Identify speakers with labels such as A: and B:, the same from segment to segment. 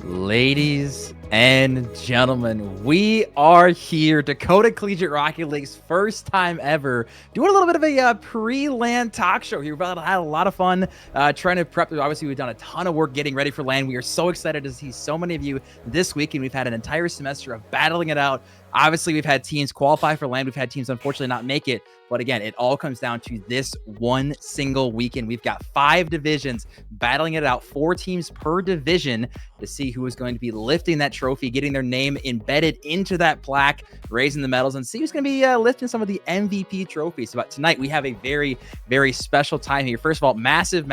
A: Ladies and gentlemen, we are here. Dakota Collegiate Rocket League's first time ever doing a little bit of a pre-LAN talk show here. We've had a lot of fun trying to prep. Obviously, we've done a ton of work getting ready for LAN. We are so excited to see so many of you this week, and we've had an entire semester of battling it out. Obviously, we've had teams qualify for LAN. We've had teams, unfortunately, not make it. But again, it all comes down to this one single weekend. We've got 5 divisions battling it out, 4 teams per division to see who is going to be lifting that trophy, getting their name embedded into that plaque, raising the medals, and see who's going to be lifting some of the MVP trophies. But tonight, we have a very, very special time here. First of all, massive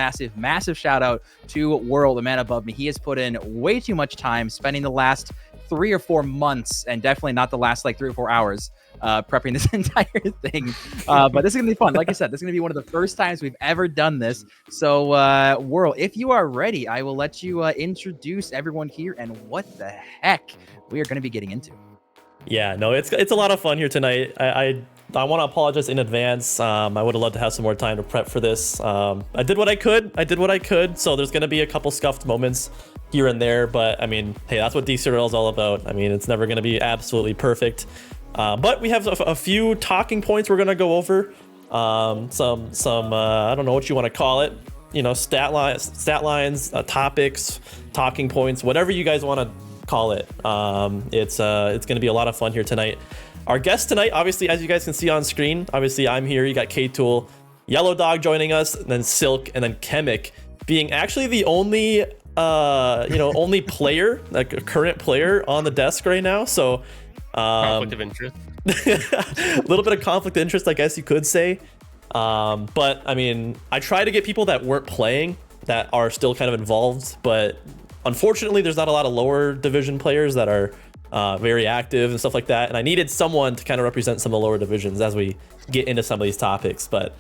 A: shout out to World, the man above me. He has put in way too much time, spending the last 3 or 4 months, and definitely not the last like 3 or 4 hours prepping this entire thing. But this is gonna be fun. Like I said, this is gonna be one of the first times we've ever done this. So World, if you are ready, I will let you introduce everyone here and what the heck we are gonna be getting into.
B: Yeah, no, it's a lot of fun here tonight. I want to apologize in advance. I would have loved to have some more time to prep for this. I did what I could. So there's gonna be a couple scuffed moments here and there, but I mean, hey, that's what Dcrl is all about. I mean, it's never gonna be absolutely perfect. But we have a few talking points we're gonna go over. Some I don't know what you want to call it. You know, stat lines, topics, talking points, whatever you guys want to call it. It's gonna be a lot of fun here tonight. Our guest tonight, obviously, as you guys can see on screen, obviously I'm here. You got K-Tool, Yellow Dog joining us, and then Silk, and then Chemic being actually the only only player, like a current player on the desk right now. So
C: conflict of interest.
B: A little bit of conflict of interest, I guess you could say. But I mean, I try to get people that weren't playing that are still kind of involved, but unfortunately there's not a lot of lower division players that are very active and stuff like that, and I needed someone to kind of represent some of the lower divisions as we get into some of these topics. But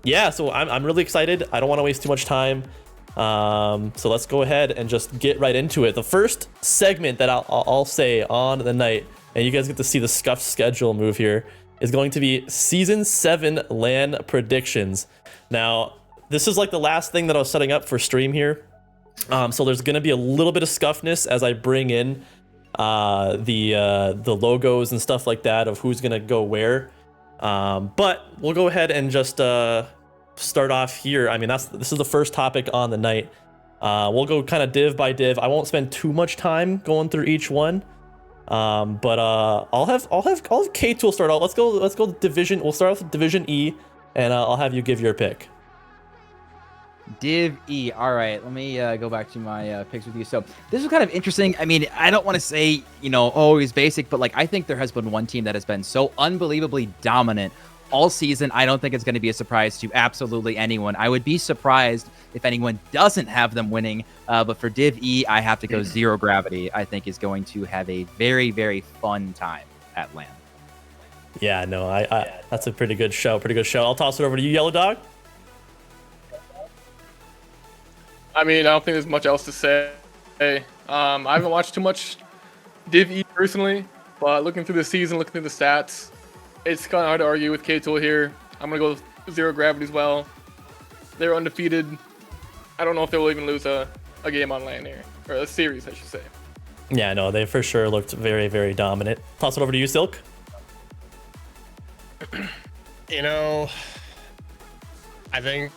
B: yeah, so I'm really excited. I don't want to waste too much time. So let's go ahead and just get right into it. The first segment that I'll say on the night, and you guys get to see the scuffed schedule move here, is going to be Season 7 LAN predictions. Now, this is like the last thing that I was setting up for stream here. So there's going to be a little bit of scuffness as I bring in the logos and stuff like that of who's going to go where. But we'll go ahead and just start off here. I mean, this is the first topic on the night. We'll go kind of div by div. I won't spend too much time going through each one. But I'll have K-Tool start out. Let's go division. We'll start off with Division E, and I'll have you give your pick.
A: Div E. All right, let me go back to my picks with you. So this is kind of interesting. I mean, I don't want to say, always basic, but like I think there has been one team that has been so unbelievably dominant all season. I don't think it's going to be a surprise to absolutely anyone. I would be surprised if anyone doesn't have them winning. But for Div E, I have to go Zero Gravity. I think is going to have a very, very fun time at LAN.
B: Yeah, no, I that's a pretty good show. I'll toss it over to you, Yellow Dog.
C: I mean, I don't think there's much else to say. I haven't watched too much Div E personally, but looking through the season, looking through the stats, it's kind of hard to argue with K-Tool here. I'm going to go with Zero Gravity as well. They're undefeated. I don't know if they will even lose a game on LAN here, or a series, I should say.
B: Yeah, no, they for sure looked very, very dominant. Toss it over to you, Silk.
D: I think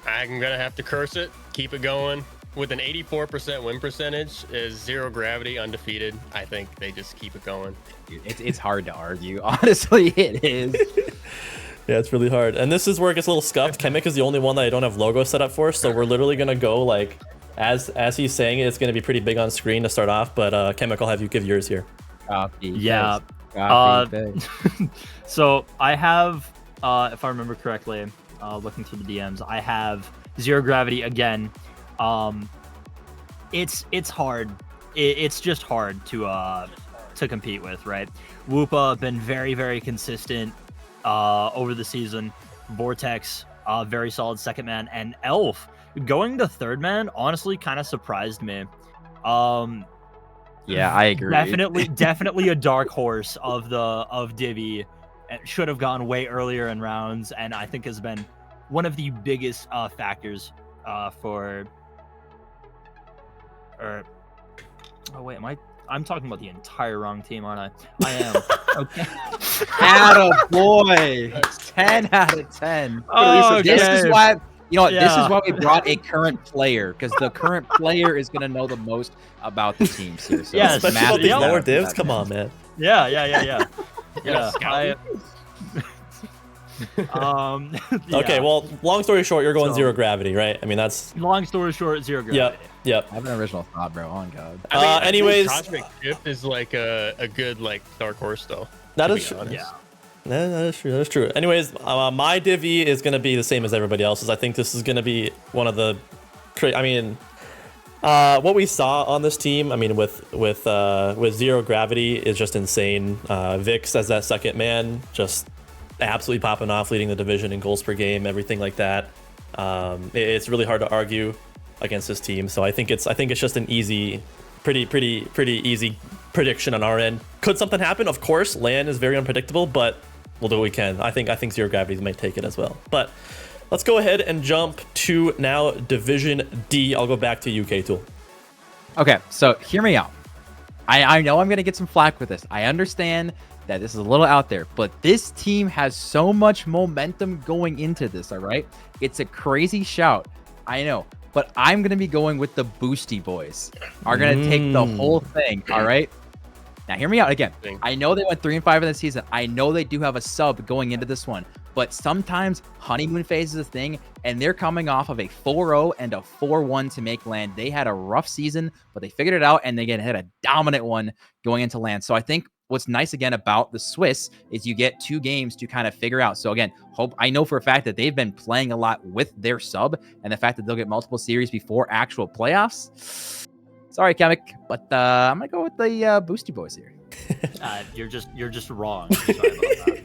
D: I'm going to have to curse it, keep it going. With an 84% win percentage, is Zero Gravity undefeated. I think they just keep it going.
A: It's hard to argue. Honestly, it is.
B: Yeah, it's really hard. And this is where it gets a little scuffed. Chemic is the only one that I don't have logo set up for, so we're literally going to go like, as he's saying it, it's going to be pretty big on screen to start off, but Chemic, I'll have you give yours here.
A: Copy.
E: Yeah. So I have, if I remember correctly, looking through the DMs, I have Zero Gravity again. It's hard. It's just hard to compete with, right? Woopa been very, very consistent over the season. Vortex, very solid second man, and Elf going to third man honestly kind of surprised me.
A: Yeah, I agree.
E: Definitely a dark horse of Divi. It should have gone way earlier in rounds, and I think has been one of the biggest factors for Or oh wait, I'm talking about the entire wrong team, aren't I? I am. Okay.
A: Atta boy. 10 out of 10.
E: Oh,
A: This is
E: okay.
A: why, you know what, this is
E: Yeah.
A: why we brought a current player, because the current player is going to know the most about the teams here. So
E: Yeah,
A: it's
B: Especially
A: massive
B: about these
E: yeah.
B: lower
A: shout out to
B: divs.
A: that,
B: Come
A: man.
B: on, man.
E: Yeah.
D: Yeah,
E: I,
B: Okay,
E: yeah.
B: well, long story short, you're going
E: So-
B: zero gravity, right? I mean, that's
E: Long story short, zero gravity.
B: yep.
A: I have an original thought, bro. Oh, God.
D: I think
B: Anyways,
D: Cosmic Shift is like a good like dark horse though.
B: that
D: to
B: is
D: be
B: true.
D: honest.
E: Yeah.
B: That is true. That is true. Anyways, my divvy is gonna be the same as everybody else's. I think this is gonna be one of the, what we saw on this team. I mean, with zero gravity is just insane. Vix as that second man, just absolutely popping off, leading the division in goals per game, everything like that. It's really hard to argue against this team. So I think it's just an easy, pretty easy prediction on our end. Could something happen? Of course, Lan is very unpredictable, but we'll do what we can. I think zero gravity might take it as well. But let's go ahead and jump to now Division D. I'll go back to you, K-Tool.
A: Okay, so hear me out. I know I'm going to get some flack with this. I understand that this is a little out there, but this team has so much momentum going into this, all right? It's a crazy shout. I know, but I'm going to be going with the Boosty Boys. Are going to take the whole thing, all right? Now, hear me out again. I know they went 3-5 in the season. I know they do have a sub going into this one, but sometimes honeymoon phase is a thing, and they're coming off of a 4-0 and a 4-1 to make land. They had a rough season, but they figured it out, and they had a dominant one going into land. So I think what's nice again about the Swiss is you get 2 games to kind of figure out. So again, I know for a fact that they've been playing a lot with their sub, and the fact that they'll get multiple series before actual playoffs. Sorry, Chemic, but I'm gonna go with the Boosty Boys here.
E: You're just wrong. Sorry about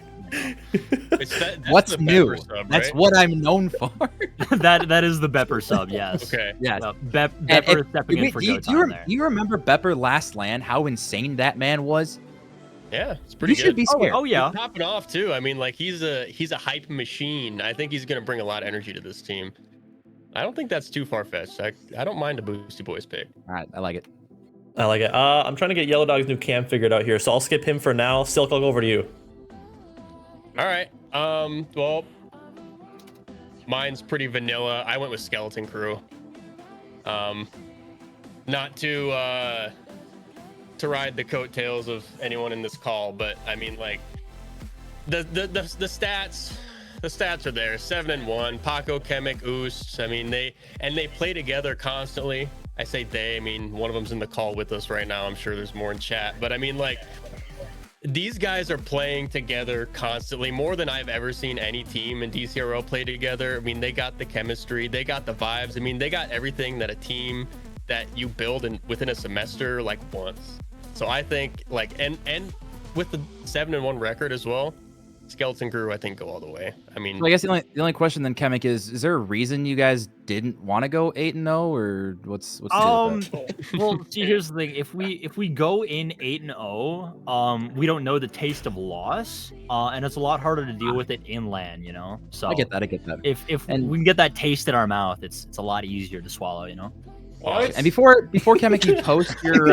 D: That's
A: What's
D: the
A: new?
D: Pepper sub,
A: That's
D: right?
A: what I'm known for.
E: that. That is the Bepper sub. Yes.
D: Okay.
A: Yes.
E: Bepper stepping in for
A: do
E: go time there.
A: you remember Bepper last land? How insane that man was.
D: Yeah, it's pretty
A: You should
D: good.
A: be scared.
E: Oh yeah.
D: He's popping off too. I mean, like he's a hype machine. I think he's gonna bring a lot of energy to this team. I don't think that's too far fetched. I don't mind a Boosty Boys pick.
A: All right, I like it.
B: I like it. I'm trying to get Yellow Dog's new cam figured out here, so I'll skip him for now. Silk, I'll go over to you.
D: All right. Well, mine's pretty vanilla. I went with Skeleton Crew. Not to ride the coattails of anyone in this call, but I mean, like the stats are there. 7-1. Paco, Chemic, Oost. I mean, they play together constantly. I say they. I mean, one of them's in the call with us right now. I'm sure there's more in chat, but I mean, like, these guys are playing together constantly, more than I've ever seen any team in Dcrl play together. I mean, they got the chemistry, they got the vibes. I mean, they got everything that a team that you build within a semester like wants. So I think like and with the 7-1 record as well, Skeleton Crew I think go all the way. I mean,
A: So I guess the only question then, Chemic, is there a reason you guys didn't want to go 8-0, or what's the deal with that?
E: Well, see, here's the thing: if we go in 8-0, we don't know the taste of loss, and it's a lot harder to deal with it in LAN, you know. So
A: I get that.
E: If
A: And-
E: we can get that taste in our mouth, it's a lot easier to swallow, you know.
C: What?
A: And before Chemic, you post your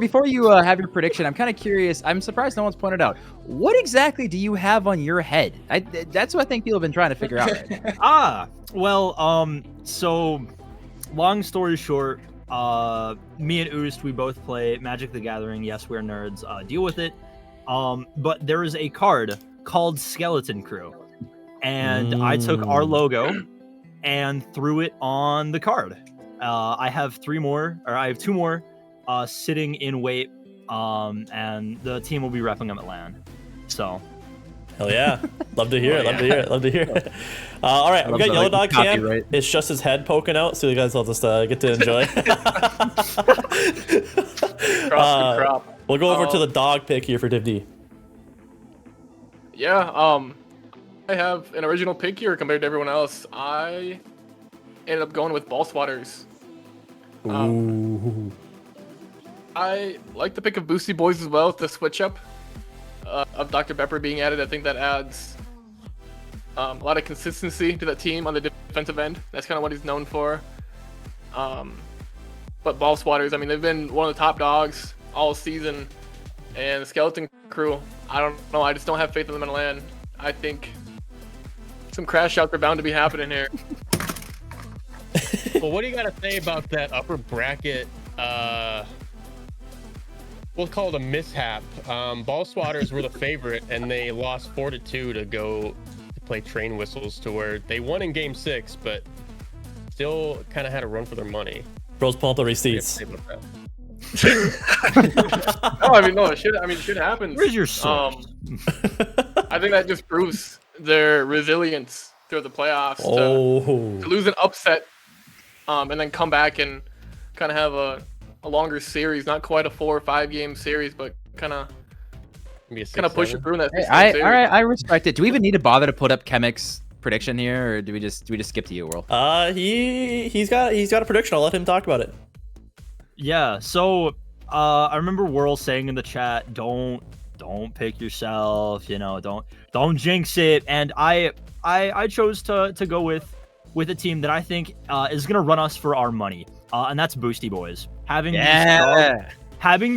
A: before you have your prediction, I'm kind of curious. I'm surprised no one's pointed out what exactly do you have on your head. That's what I think people have been trying to figure out. Right?
E: So long story short, me and Oost, we both play Magic the Gathering. Yes, we're nerds. Deal with it. But there is a card called Skeleton Crew, and I took our logo and threw it on the card. I have two more sitting in wait, and the team will be repping them at LAN. So
B: Hell yeah. Love to hear it. Love to hear it. All right, we got Yellow Dog cam.
A: Copyright.
B: It's just his head poking out, so you guys will just get to enjoy.
C: Cross the crop.
B: We'll go over to the dog pick here for Div D.
C: Yeah, I have an original pick here compared to everyone else. I ended up going with Ball Swatters.
B: Ooh.
C: I like the pick of Boosty Boys as well with the switch up of Dr. Pepper being added. I think that adds a lot of consistency to that team on the defensive end. That's kind of what he's known for. But Ball Swatters, I mean, they've been one of the top dogs all season. And the Skeleton Crew, I don't know. I just don't have faith in them in LAN. I think some crash outs are bound to be happening here.
D: Well, what do you got to say about that upper bracket? We'll call it a mishap. Ball Swatters were the favorite, and they lost 4-2 to go to play Train Whistles, to where they won in Game 6, but still kind of had to run for their money.
B: Bro's pulling up the receipts.
C: No, I mean, no, shit happens.
E: Where's your source?
C: I think that just proves their resilience through the playoffs to lose an upset, and then come back and kind of have a longer series, not quite a 4 or 5 game series, but kind of push it through in that.
A: Hey, all right, I respect it. Do we even need to bother to put up Chemic's prediction here, or do we just skip to you, World?
B: He's got a prediction. I'll let him talk about it.
E: Yeah, so I remember Whirl saying in the chat, don't pick yourself, you know, don't jinx it. And I chose to go with a team that I think is gonna run us for our money, and that's Boosty Boys. Having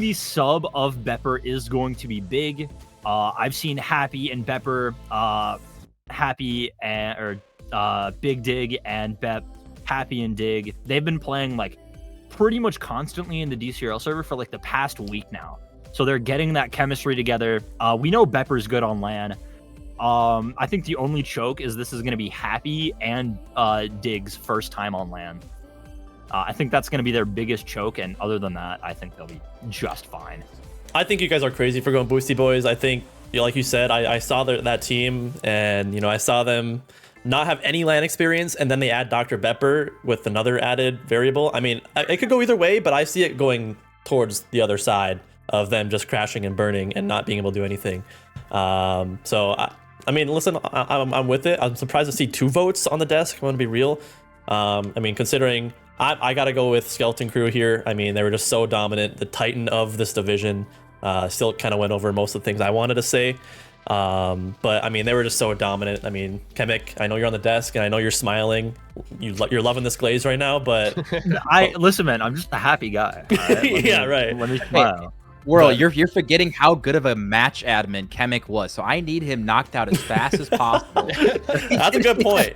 E: the sub of Bepper is going to be big. I've seen Happy and Bepper, Big Dig and Bep, Happy and Dig. They've been playing like pretty much constantly in the Dcrl server for like the past week now. So they're getting that chemistry together. We know Bepper's good on LAN. I think the only choke is this is going to be Happy and Dig's first time on LAN. I think that's going to be their biggest choke, and other than that, I think they'll be just fine.
B: I think you guys are crazy for going Boosty Boys. I think, like you said, I saw that team, and I saw them not have any LAN experience, and then they add Dr. Bepper with another added variable. I mean, it could go either way, but I see it going towards the other side of them just crashing and burning and not being able to do anything. So I mean, listen, I'm with it. I'm surprised to see 2 votes on the desk. I'm gonna be real. I mean, considering I gotta go with Skeleton Crew here. I mean, they were just so dominant, the titan of this division. Still kind of went over most of the things I wanted to say. But I mean, they were just so dominant. I mean, Chemic, I know you're on the desk and I know you're smiling. You're loving this glaze right now, but
E: listen, man, I'm just a happy guy. Right?
B: Yeah, right.
E: Let me smile.
A: World, you're forgetting how good of a match admin Chemic was, so I need him knocked out as fast as possible.
B: That's a good point.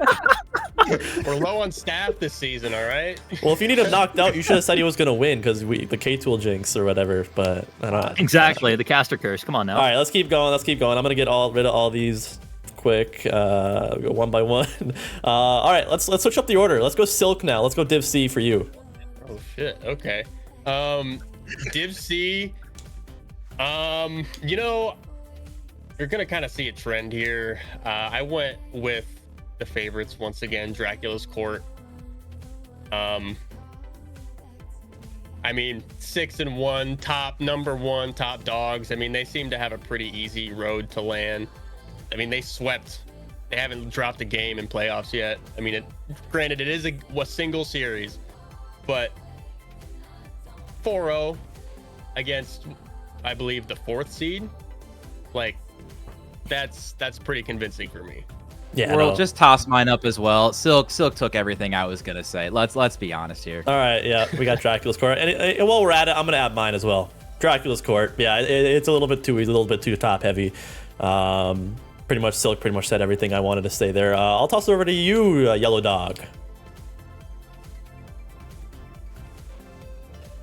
D: We're low on staff this season, all right?
B: Well, if you need him knocked out, you should have said he was gonna win, because the K-Tool jinx or whatever. But I don't know.
E: Exactly, the caster curse. Come on now.
B: All right, let's keep going. I'm gonna get rid of all these quick. Go one by one. All right, let's switch up the order. Let's go Silk now. Let's go Div C for you.
D: Oh shit. Okay. Div C. You're gonna kind of see a trend here. I went with the favorites once again, Dracula's Court. I mean, 6-1, number one top dogs. I mean, they seem to have a pretty easy road to LAN. I mean, they swept. They haven't dropped a game in playoffs yet. I mean, granted, it is a single series, but 4-0 against, I believe, the 4th seed. Like, that's pretty convincing for me.
B: Yeah,
A: World, just toss mine up as well. Silk took everything I was gonna say. Let's be honest here.
B: All right, yeah, we got Dracula's Court, and while we're at it, I'm gonna add mine as well. Dracula's Court, yeah, it's a little bit too top heavy. Pretty much Silk said everything I wanted to say there. I'll toss it over to you, Yellow Dog.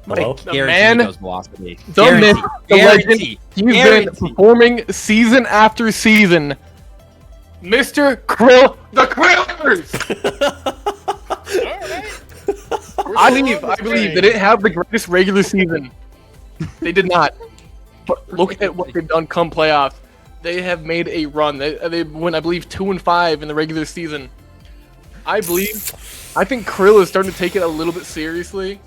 B: Hello?
C: The man,
A: velocity.
C: the myth, the legend. He's been performing season after season. Mr. Krill, the Krillers. I believe they didn't have the greatest regular season. They did not. But look at what they've done come playoffs. They have made a run. They went, I believe, 2-5 in the regular season. I think Krill is starting to take it a little bit seriously.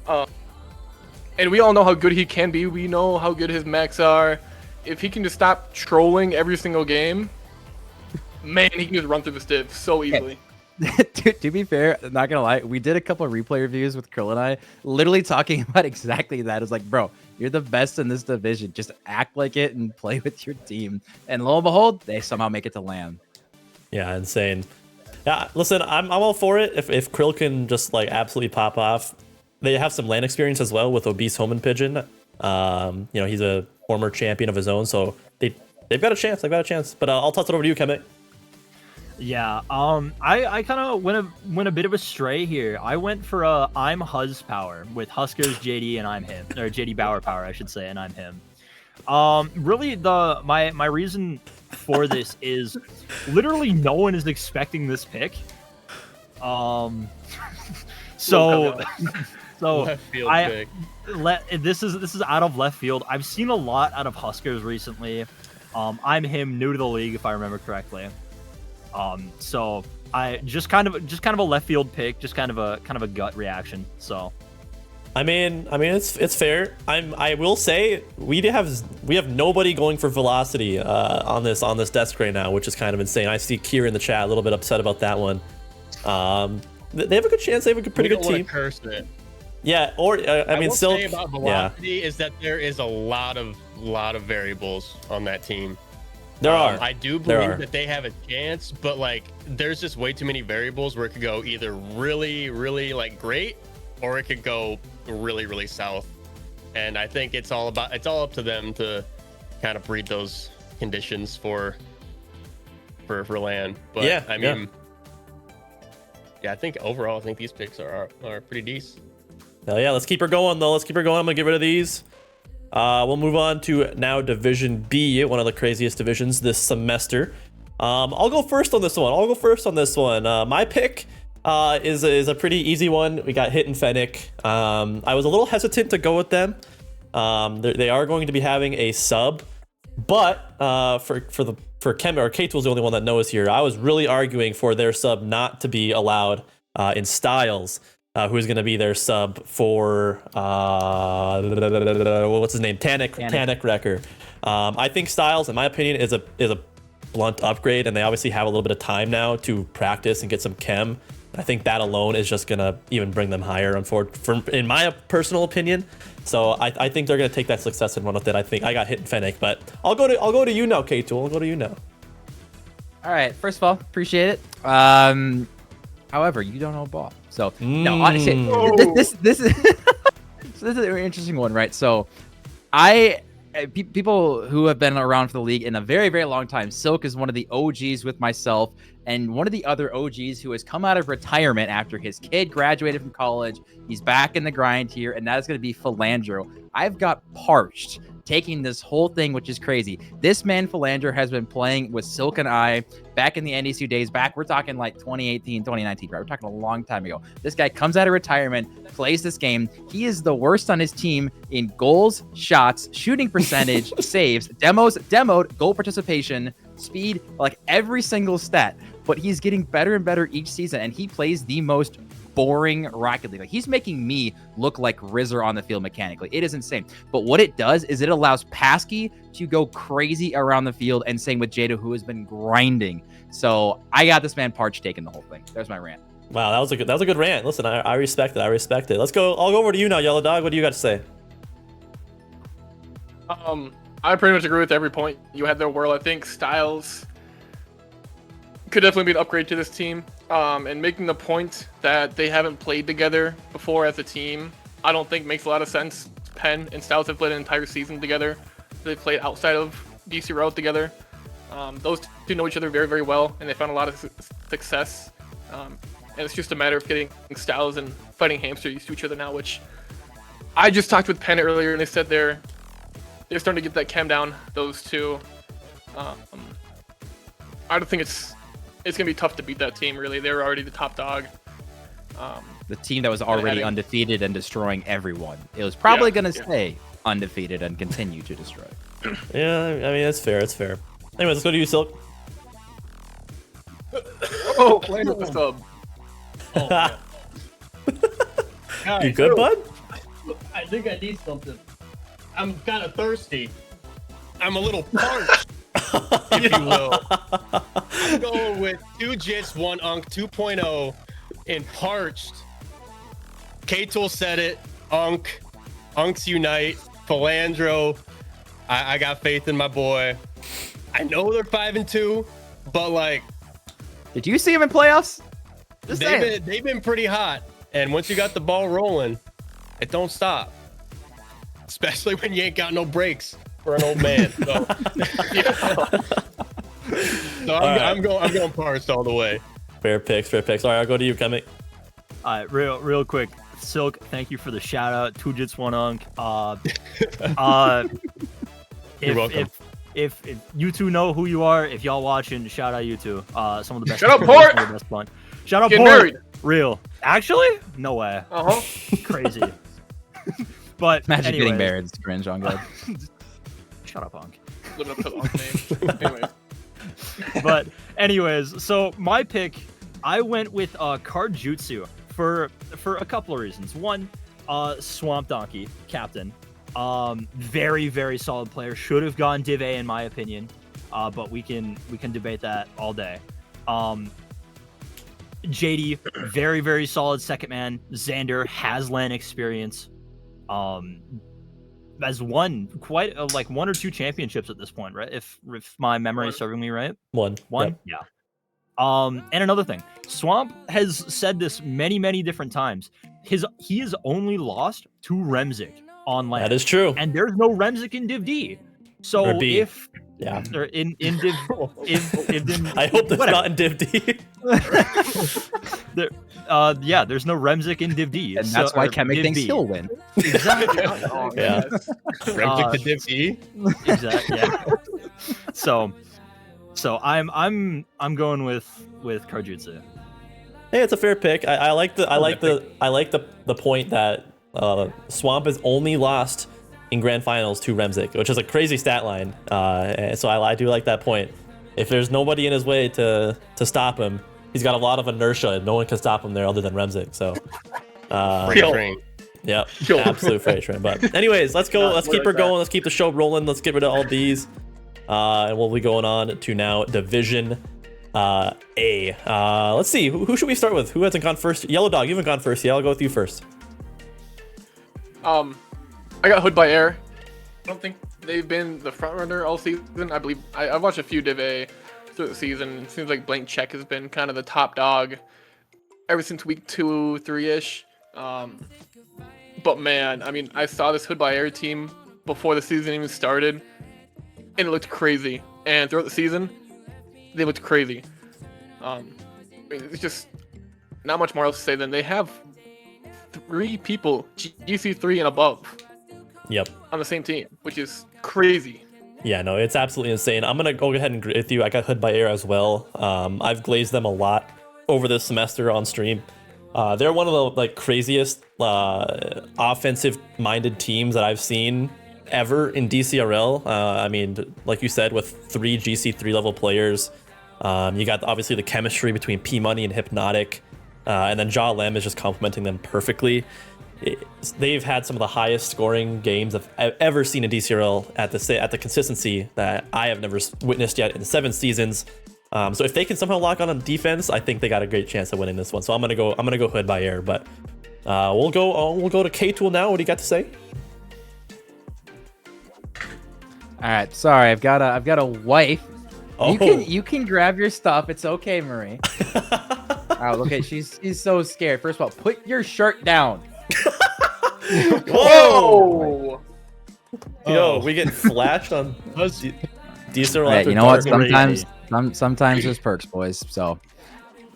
C: And we all know how good he can be. We know how good his mechs are. If he can just stop trolling every single game, man, he can just run through the stiff so easily.
A: To be fair, not gonna lie, we did a couple of replay reviews with Krill and I, literally talking about exactly that. It's like, bro, you're the best in this division. Just act like it and play with your team. And lo and behold, they somehow make it to LAN.
B: Yeah, insane. Yeah, listen, I'm all for it. If Krill can just like absolutely pop off, they have some LAN experience as well with Obese Home and Pigeon. He's a former champion of his own, so they've got a chance. They've got a chance. But I'll toss it over to you, Kemet.
E: Yeah, I kind of went a bit of a stray here. I went for I'm Huz power with Huskers, JD, and I'm him, or JD Bauer power, I should say, and I'm him. Really, my reason for this is literally no one is expecting this pick. So
D: Left field pick.
E: This is out of left field. I've seen a lot out of Huskers recently. I'm him, new to the league, if I remember correctly. So I just kind of a left field pick, just kind of a gut reaction. So,
B: I mean, it's fair. I will say we have nobody going for velocity on this desk right now, which is kind of insane. I see Kier in the chat a little bit upset about that one. They have a good chance. They have a pretty good team.
D: Curse it.
B: Yeah, or I mean,
D: will
B: Silk.
D: say about velocity is that there is a lot of variables on that team.
B: There are.
D: I do believe that they have a chance, but like, there's just way too many variables where it could go either really, really like great, or it could go really, really south. And I think it's all up to them to kind of breed those conditions for LAN. But
B: yeah,
D: I mean, yeah, I think overall, I think these picks are pretty decent.
B: Hell yeah, let's keep her going though. Let's keep her going. I'm gonna get rid of these. We'll move on to now Division B, one of the craziest divisions this semester. I'll go first on this one. My pick is a pretty easy one. We got Hit and Fennec. I was a little hesitant to go with them. They are going to be having a sub, but for Kemet, or K-Tool's the only one that knows here, I was really arguing for their sub not to be allowed in Styles. Who's going to be their sub for what's his name? Tannic Wrecker. I think Styles, in my opinion, is a blunt upgrade, and they obviously have a little bit of time now to practice and get some chem. I think that alone is just going to even bring them higher, in my personal opinion. So I think they're going to take that success and run with it. I think I got Hit and Fennec, but I'll go to you now, K-Tool. I'll go to you now.
A: All right. First of all, appreciate it. However, you don't know ball. So no, honestly, this is so this is a very interesting one, right? So people who have been around for the league in a very, very long time, Silk is one of the OGs with myself, and one of the other OGs who has come out of retirement after his kid graduated from college. He's back in the grind here, and that is going to be Philandro. I've got Parched taking this whole thing, which is crazy. This man, Philandro, has been playing with Silk and I back in the NDSU days. We're talking like 2018, 2019, right? We're talking a long time ago. This guy comes out of retirement, plays this game. He is the worst on his team in goals, shots, shooting percentage, saves, demoed, goal participation, speed, like every single stat. But he's getting better and better each season, and he plays the most boring Rocket League. Like, he's making me look like Rizzer on the field mechanically. It is insane. But what it does is it allows Pasky to go crazy around the field, and same with Jada, who has been grinding. So I got this man Parch taking the whole thing. There's my rant.
B: Wow, that was a good rant. Listen, I respect it. I respect it. Let's go. I'll go over to you now, Yellow Dog. What do you got to say?
C: I pretty much agree with every point you had there, Whirl. I think Styles could definitely be an upgrade to this team. And making the point that they haven't played together before as a team, I don't think makes a lot of sense. Penn and Styles have played an entire season together. They played outside of Dcrl together. Those two know each other very, very well, and they found a lot of success. And it's just a matter of getting Styles and Fighting Hamster used to each other now, which I just talked with Penn earlier, and they said they're starting to get that chem down, those two. I don't think it's going to be tough to beat that team, really. They were already the top dog.
A: The team that was already undefeated and destroying everyone. It was probably going to stay undefeated and continue to destroy.
B: Yeah, I mean, that's fair. It's fair. Anyways, let's go to you, Silk.
C: Oh, playing with the sub.
F: Oh, yeah.
B: You good, bud?
F: I think I need something.
D: I'm kind of thirsty. I'm a little parched, if you will. I'm going with 2 Jits, 1 Unk 2.0 in Parched. K-Tool said it. Unks unite. Philandro. I got faith in my boy. I know they're 5-2, but like,
A: Did you see him in playoffs? Just saying.
D: They've been pretty hot, and once you got the ball rolling, it don't stop. Especially when you ain't got no brakes for an old man. So, I'm going Parst all the way.
B: Fair picks. All right, I'll go to you, Kemek.
E: All right, real quick. Silk, thank you for the shout out. Tujits Wanunk.
D: You're welcome.
E: If you two know who you are, if y'all watching, shout out you two. Some of the best.
C: Shout out Port!
E: Some of the best fun. Shout out
C: Get
E: Port.
C: married.
E: Real. Actually? No way. Crazy. But
A: Imagine
E: anyways,
A: getting married. It's cringe on God.
E: Shut up, Punk.
C: Living up to the name. Anyway.
E: But anyways, so my pick, I went with Card Jutsu for a couple of reasons. One, Swamp Donkey, captain. Very, very solid player. Should have gone Div A in my opinion. But we can debate that all day. JD, very, very solid second man. Xander has LAN experience. Has won quite like 1 or 2 championships at this point, right? If my memory is serving me right.
B: One. Yep.
E: Yeah. And another thing, Swamp has said this many different times. He has only lost to Remzik on LAN.
B: That is true.
E: And there's no Remzik in Div D. So
B: Or B.
E: if or in Div if
B: I hope that's
E: whatever.
B: not in Div D.
E: There's no Remzik in Div D.
A: And that's why
E: or
A: Kemek
E: Div
A: thinks
E: B.
A: he'll win.
E: Exactly.
B: Yeah.
D: Remzik to Div E.
E: Exactly. Yeah. So I'm going with Karjutsu.
B: Hey, it's a fair pick. I like the point that Swamp has only lost in grand finals to Remzik, which is a crazy stat line. So I do like that point. If there's nobody in his way to stop him, he's got a lot of inertia, and no one can stop him there other than Remzik. So,
D: Freight train.
B: yep, absolute freight train. But anyways, let's go. Let's keep her going. Let's keep the show rolling. Let's get rid of all these, and we'll be going on to now Division A. Let's see. Who should we start with? Who hasn't gone first? Yellow Dog, you haven't gone first. Yeah, I'll go with you first.
C: I got Hood by Air. I don't think they've been the front runner all season. I believe I've watched a few Div A through the season. It seems like Blank Check has been kind of the top dog ever since week 2, 3-ish. But man, I mean, I saw this Hood by Air team before the season even started, and it looked crazy. And throughout the season, they looked crazy. It's just not much more else to say than they have 3 people, GC3 and above,
B: Yep.
C: on the same team, which is crazy.
B: Yeah, no, it's absolutely insane. I'm gonna go ahead and agree with you. I got Hood by Air as well. I've glazed them a lot over this semester on stream. They're one of the craziest offensive-minded teams that I've seen ever in DCRL. I mean, like you said, with 3 GC3 level players, you got obviously the chemistry between P Money and Hypnotic, and then Ja Lem is just complementing them perfectly. They've had some of the highest scoring games I've ever seen in DCRL at the consistency that I have never witnessed yet in 7 seasons. So if they can somehow lock on defense, I think they got a great chance of winning this one. So I'm gonna go Hood by Air, but we'll go to K-Tool now. What do you got to say?
A: All right, sorry, I've got a wife.
B: Oh.
A: You can grab your stuff. It's okay, Marie. Oh, okay, she's so scared. First of all, put your shirt down.
C: Whoa!
B: Yo, we getting flashed on DCRL.
A: Hey,
B: after
A: you know what?
B: dark.
A: Sometimes there's perks, boys. So,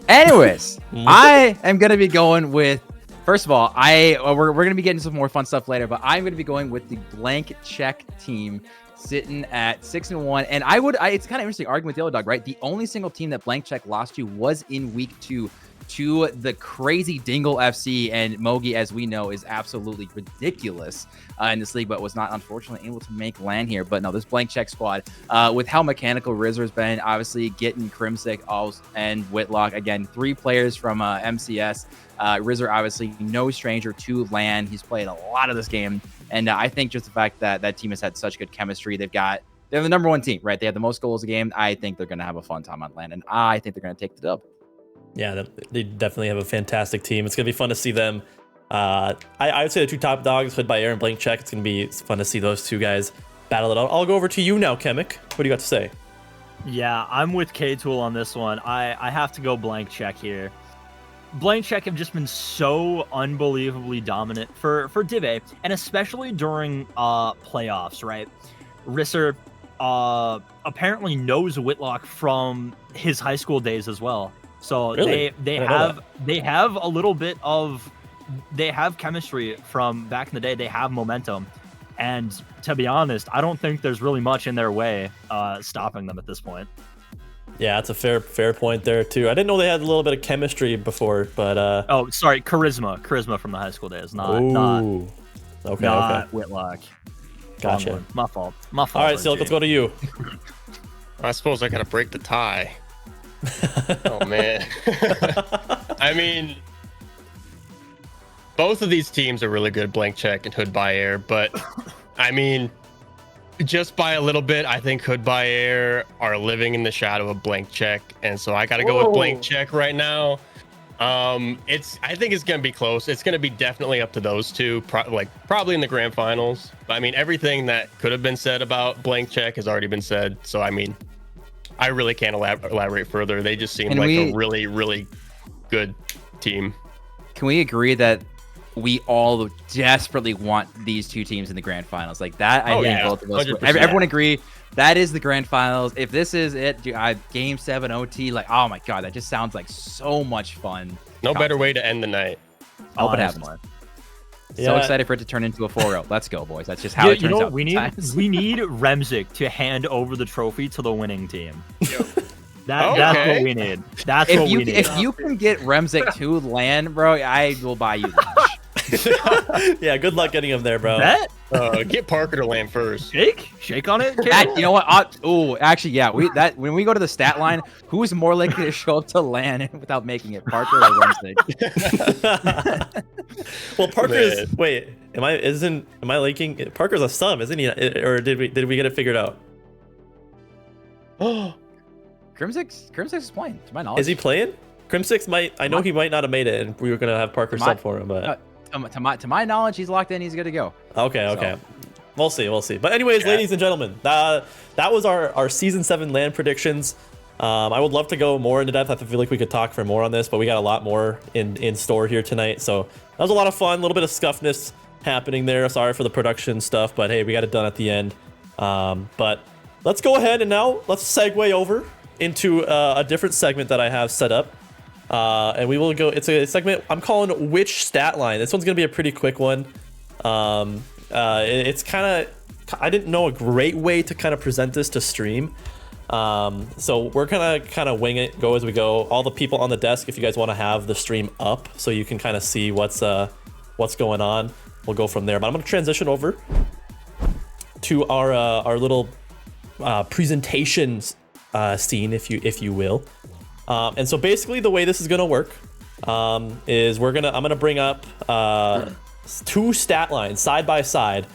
A: anyways, I am gonna be going with. First of all, we're gonna be getting some more fun stuff later, but I'm gonna be going with the Blank Check team, sitting at 6-1. And it's kind of interesting arguing with Yellow Dog, right? The only single team that Blank Check lost to was in week 2 to the crazy Dingle FC, and Mogi, as we know, is absolutely ridiculous in this league, but was not unfortunately able to make LAN here. But no, this Blank Check squad, with how mechanical Rizer's been, obviously getting Crimsic and Whitlock, again, 3 players from MCS. Rizer, obviously no stranger to LAN. He's played a lot of this game, and I think just the fact that that team has had such good chemistry, they're the number 1 team, right? They have the most goals a game. I think they're going to have a fun time on LAN, and I think they're going to take the dub.
B: Yeah, they definitely have a fantastic team. It's going to be fun to see them. I would say the 2 top dogs, Hood by Air and Blank Check. It's going to be fun to see those 2 guys battle it out. I'll go over to you now, Kemek. What do you got to say?
E: Yeah, I'm with K-Tool on this one. I have to go blank check here. Blank check have just been so unbelievably dominant for Div A, and especially during playoffs, right? Risser apparently knows Whitlock from his high school days as well. So
B: Really?
E: they have a little bit of chemistry from back in the day. They have momentum. And to be honest, I don't think there's really much in their way stopping them at this point.
B: Yeah, that's a fair point there too. I didn't know they had a little bit of chemistry before, but
E: Oh, sorry, charisma from the high school days, not
B: okay.
E: Whitlock.
B: Gotcha.
E: Wrong one. My fault.
B: All right, Silk, let's go to you.
D: I suppose I gotta break the tie. Oh man. I mean, both of these teams are really good, Blank Check and Hood by Air, but I mean, just by a little bit, I think Hood by Air are living in the shadow of Blank Check, and so I gotta go with Blank Check right now. I think it's gonna be close. It's gonna be definitely up to those two, probably in the grand finals. But I mean, everything that could have been said about Blank Check has already been said. So I mean, I really can't elaborate further. They just seem like a really, really good team.
A: Can we agree that we all desperately want these two teams in the grand finals? Like that, I think both of us.
D: 100%.
A: Everyone agree that is the grand finals. If this is it, Game 7 OT, like, oh my god, that just sounds like so much fun.
D: No better way to end the night.
A: I hope it happens. So excited for it to turn into a 4-0. Let's go, boys. That's just how it turns out.
E: We need Remzik to hand over the trophy to the winning team. That's what we need. That's what we need.
A: If you can get Remzik to LAN, bro, I will buy you lunch.
B: Yeah, good luck getting him there, bro.
E: Bet?
D: Get Parker to land first.
E: Shake on it.
A: You know what? Actually, yeah. When we go to the stat line, who's more likely to show up to LAN without making it, Parker or Remzik?
B: Well, Parker's wait. Am I linking? Parker's a sub, isn't he? Or did we get it figured out?
A: Crimsix is playing, to my knowledge.
B: Is he playing? Crimsix might. I know he might not have made it, and we were gonna have Parker sub for him, but
A: to my knowledge, he's locked in. He's good to go.
B: Okay. So. We'll see. But anyways, ladies and gentlemen, that was our season 7 LAN predictions. I would love to go more into depth. I feel like we could talk for more on this, but we got a lot more in store here tonight. So that was a lot of fun. A little bit of scuffness happening there. Sorry for the production stuff, but hey, we got it done at the end. But let's go ahead and now let's segue over into a different segment that I have set up. And we will go, it's a segment I'm calling Which Stat Line. This one's going to be a pretty quick one. It's kind of, I didn't know a great way to kind of present this to stream. So we're gonna kind of wing it, go as we go. All the people on the desk, if you guys want to have the stream up so you can kind of see what's going on, we'll go from there. But I'm going to transition over to our little presentations scene, if you will. And so basically the way this is gonna work is I'm gonna bring up 2 stat lines side by side,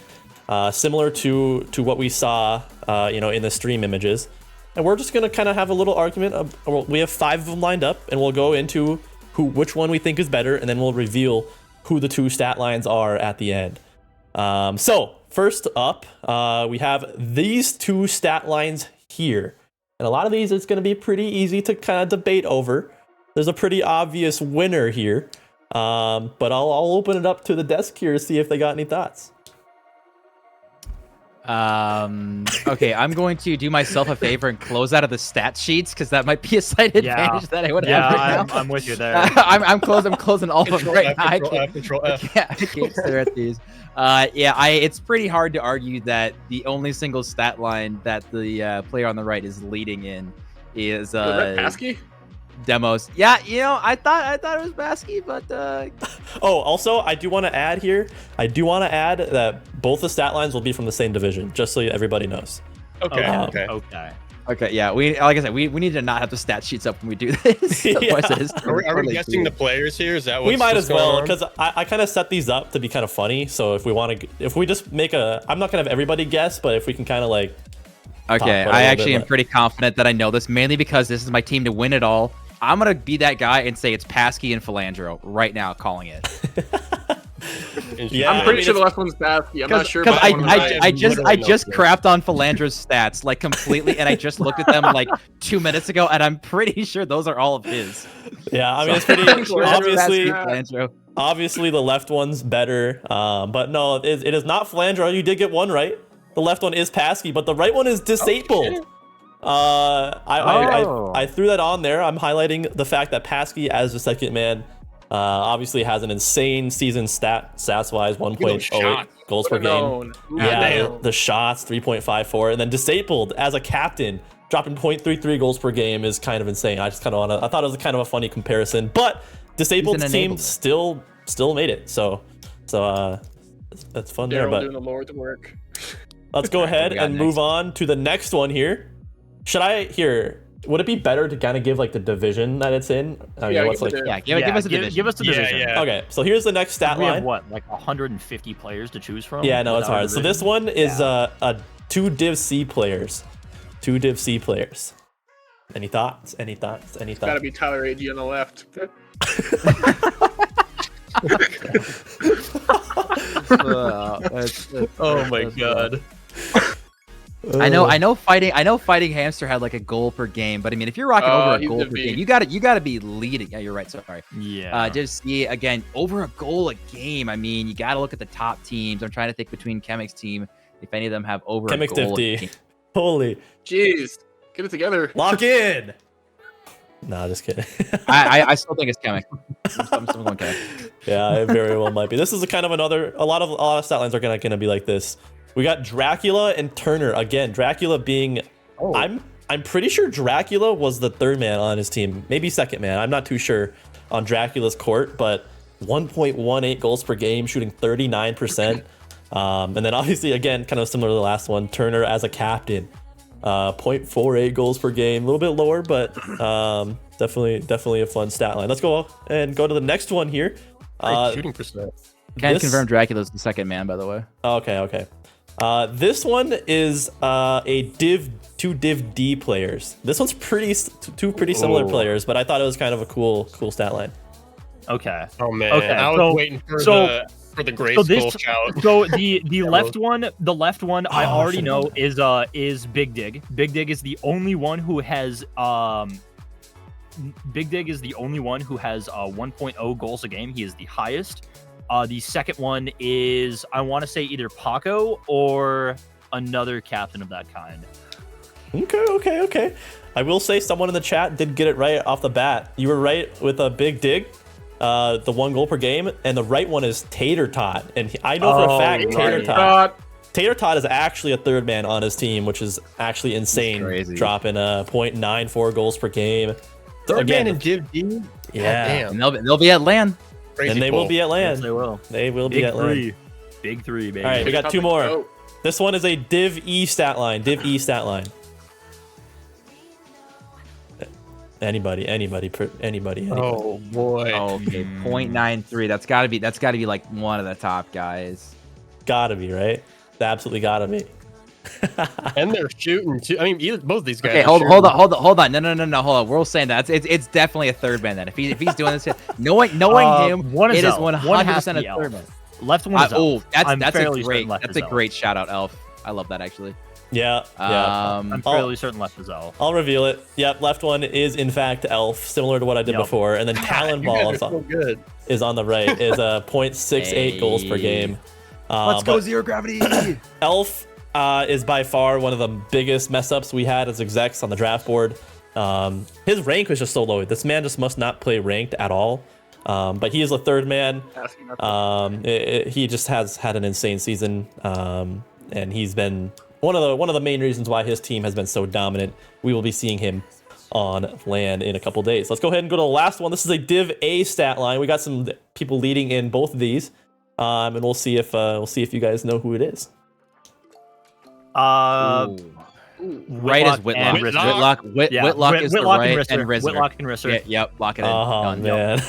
B: similar to what we saw in the stream images, and we're just gonna kind of have a little argument we have 5 of them lined up, and we'll go into which one we think is better, and then we'll reveal who the 2 stat lines are at the end. So first up, we have these 2 stat lines here. And a lot of these, it's going to be pretty easy to kind of debate over. There's a pretty obvious winner here. But I'll open it up to the desk here to see if they got any thoughts.
A: Okay, I'm going to do myself a favor and close out of the stat sheets, because that might be a slight advantage that I would have right now.
E: I'm with you there.
A: I'm closing all of them right now.
D: Control F.
A: I can't stare at these. It's pretty hard to argue that the only single stat line that the player on the right is leading in is
C: Pasky?
A: demos. Yeah, I thought it was Basky, but
B: Oh, also, I do want to add that both the stat lines will be from the same division, just so everybody knows.
E: Okay.
A: Yeah, like I said, we need to not have the stat sheets up when we do this.
D: Are we guessing the players here? Is that what
B: we might as well, because I kind of set these up to be kind of funny. So if we just make I'm not gonna have everybody guess, but if we can kind of like.
A: Okay, I actually am pretty confident that I know this, mainly because this is my team to win it all. I'm gonna be that guy and say it's Pasky and Philandro right now, calling it.
B: Yeah,
C: I'm
B: I
C: pretty
B: mean,
C: sure the
B: it's-
C: left one's Basky. I'm not sure.
A: Because
C: about one right.
A: I just
D: literally no clue.
A: crapped on Philandra's stats like completely, and I just looked at them like 2 minutes ago, and I'm pretty sure those are all of his.
B: Yeah, I mean, it's pretty
A: Obviously,
B: obviously the left one's better, but no, it is not Philandra. You did get one right. The left one is Pasky, but the right one is disabled. I threw that on there. I'm highlighting the fact that Pasky as the second man obviously has an insane season stats wise, 1.08 goals per game. Yeah, the shots 3.54, and then disabled as a captain, dropping 0.33 goals per game is kind of insane. I thought it was kind of a funny comparison, but disabled team still made it. So that's fun there. But
C: doing the Lord's work.
B: let's go ahead and move on to the next one here. Would it be better to kind of give like the division that it's in? I mean,
C: Give
A: us a division.
E: Give us the division.
D: Yeah.
B: Okay, so here's the next stat
E: We
B: line.
E: have what, like 150 players to choose from?
B: Yeah, no,
E: Is
B: it's
E: that our
B: hard. So
E: division?
B: this one is two Div C players. Two Div C players. Any thoughts?
C: Gotta be Tyler AG on the left.
D: Oh my god.
A: I know fighting hamster had like a goal per game, but I mean if you're rocking over a
C: he's
A: goal
C: Div
A: per
C: B.
A: game, you gotta be leading. Yeah, you're right, sorry.
E: Yeah.
A: Just see again over a goal a game. I mean, you gotta look at the top teams. I'm trying to think between Chemic's team, if any of them have over
B: Chemic's
A: a goal.
B: Div D. Holy.
C: Jeez, get it together.
B: Lock in. Nah, just kidding.
A: I still think it's Chemic. I'm still going Chemic.
B: Yeah, it very well might be. This is a kind of a lot of stat lines are gonna be like this. We got Dracula and Turner again. Dracula being, I'm pretty sure Dracula was the third man on his team, maybe second man. I'm not too sure on Dracula's court, but 1.18 goals per game, shooting 39%. And then obviously again, kind of similar to the last one, Turner as a captain, 0.48 goals per game, a little bit lower, but definitely a fun stat line. Let's go and go to the next one here.
D: Shooting percent.
A: Can't confirm Dracula's the second man, by the way.
B: Okay. This one is two Div D players. This one's two pretty similar players, but I thought it was kind of a cool stat line.
E: Okay.
D: Oh man.
E: Okay,
D: I was waiting for the great school shout.
E: So the left one I already know is Big Dig. Big Dig is the only one who has 1.0 goals a game. He is the highest. The second one is, I want to say, either Paco or another captain of that kind.
B: Okay. I will say someone in the chat did get it right off the bat. You were right with a Big Dig, the 1 goal per game, and the right one is Tater Tot. And I know for a fact Tater Tot is actually a third man on his team, which is actually insane.
A: Crazy.
B: Dropping 0.94 goals per game.
D: Third man in Div D?
B: Yeah.
A: And they'll be at LAN.
D: Crazy
B: And they
D: pull.
B: will be at LAN.
E: Yes, they will.
B: They will
E: Big
B: be at LAN.
E: Baby.
B: All right, we got two more. This one is a Div E stat line. Anybody.
D: Oh boy.
A: Okay, 0.93. That's gotta be like one of the top guys.
B: Gotta be, right? Absolutely gotta be.
D: And they're shooting too. I mean, both these guys.
A: Okay,
D: are
A: hold
D: shooting.
A: on. No, hold on. We're all saying that it's definitely a third man then. If he's doing this, knowing him, it is 100% a third man.
E: Left one is Elf.
A: That's a
E: fairly
A: great
E: certain left
A: that's
E: is
A: a
E: Elf.
A: great shout out, Elf. I love that actually.
B: Yeah.
E: I'm fairly certain left is Elf.
B: I'll reveal it. Yep, left one is in fact Elf, similar to what I did before. And then Talon
D: You guys
B: Ball
D: are so good.
B: is on the right, is 0.68 goals per game.
A: Let's go
B: but
A: zero gravity.
B: Elf is by far one of the biggest mess ups we had as execs on the draft board. His rank was just so low. This man just must not play ranked at all. But he is a third man. He just has had an insane season, and he's been one of the main reasons why his team has been so dominant. We will be seeing him on LAN in a couple days. Let's go ahead and go to the last one. This is a Div A stat line. We got some people leading in both of these, and we'll see if you guys know who it is.
A: Right as Whitlock. Whitlock is the right, and Rizzer.
E: Whitlock and Risser.
A: Yep, lock it in.
B: Oh
A: Done.
B: man,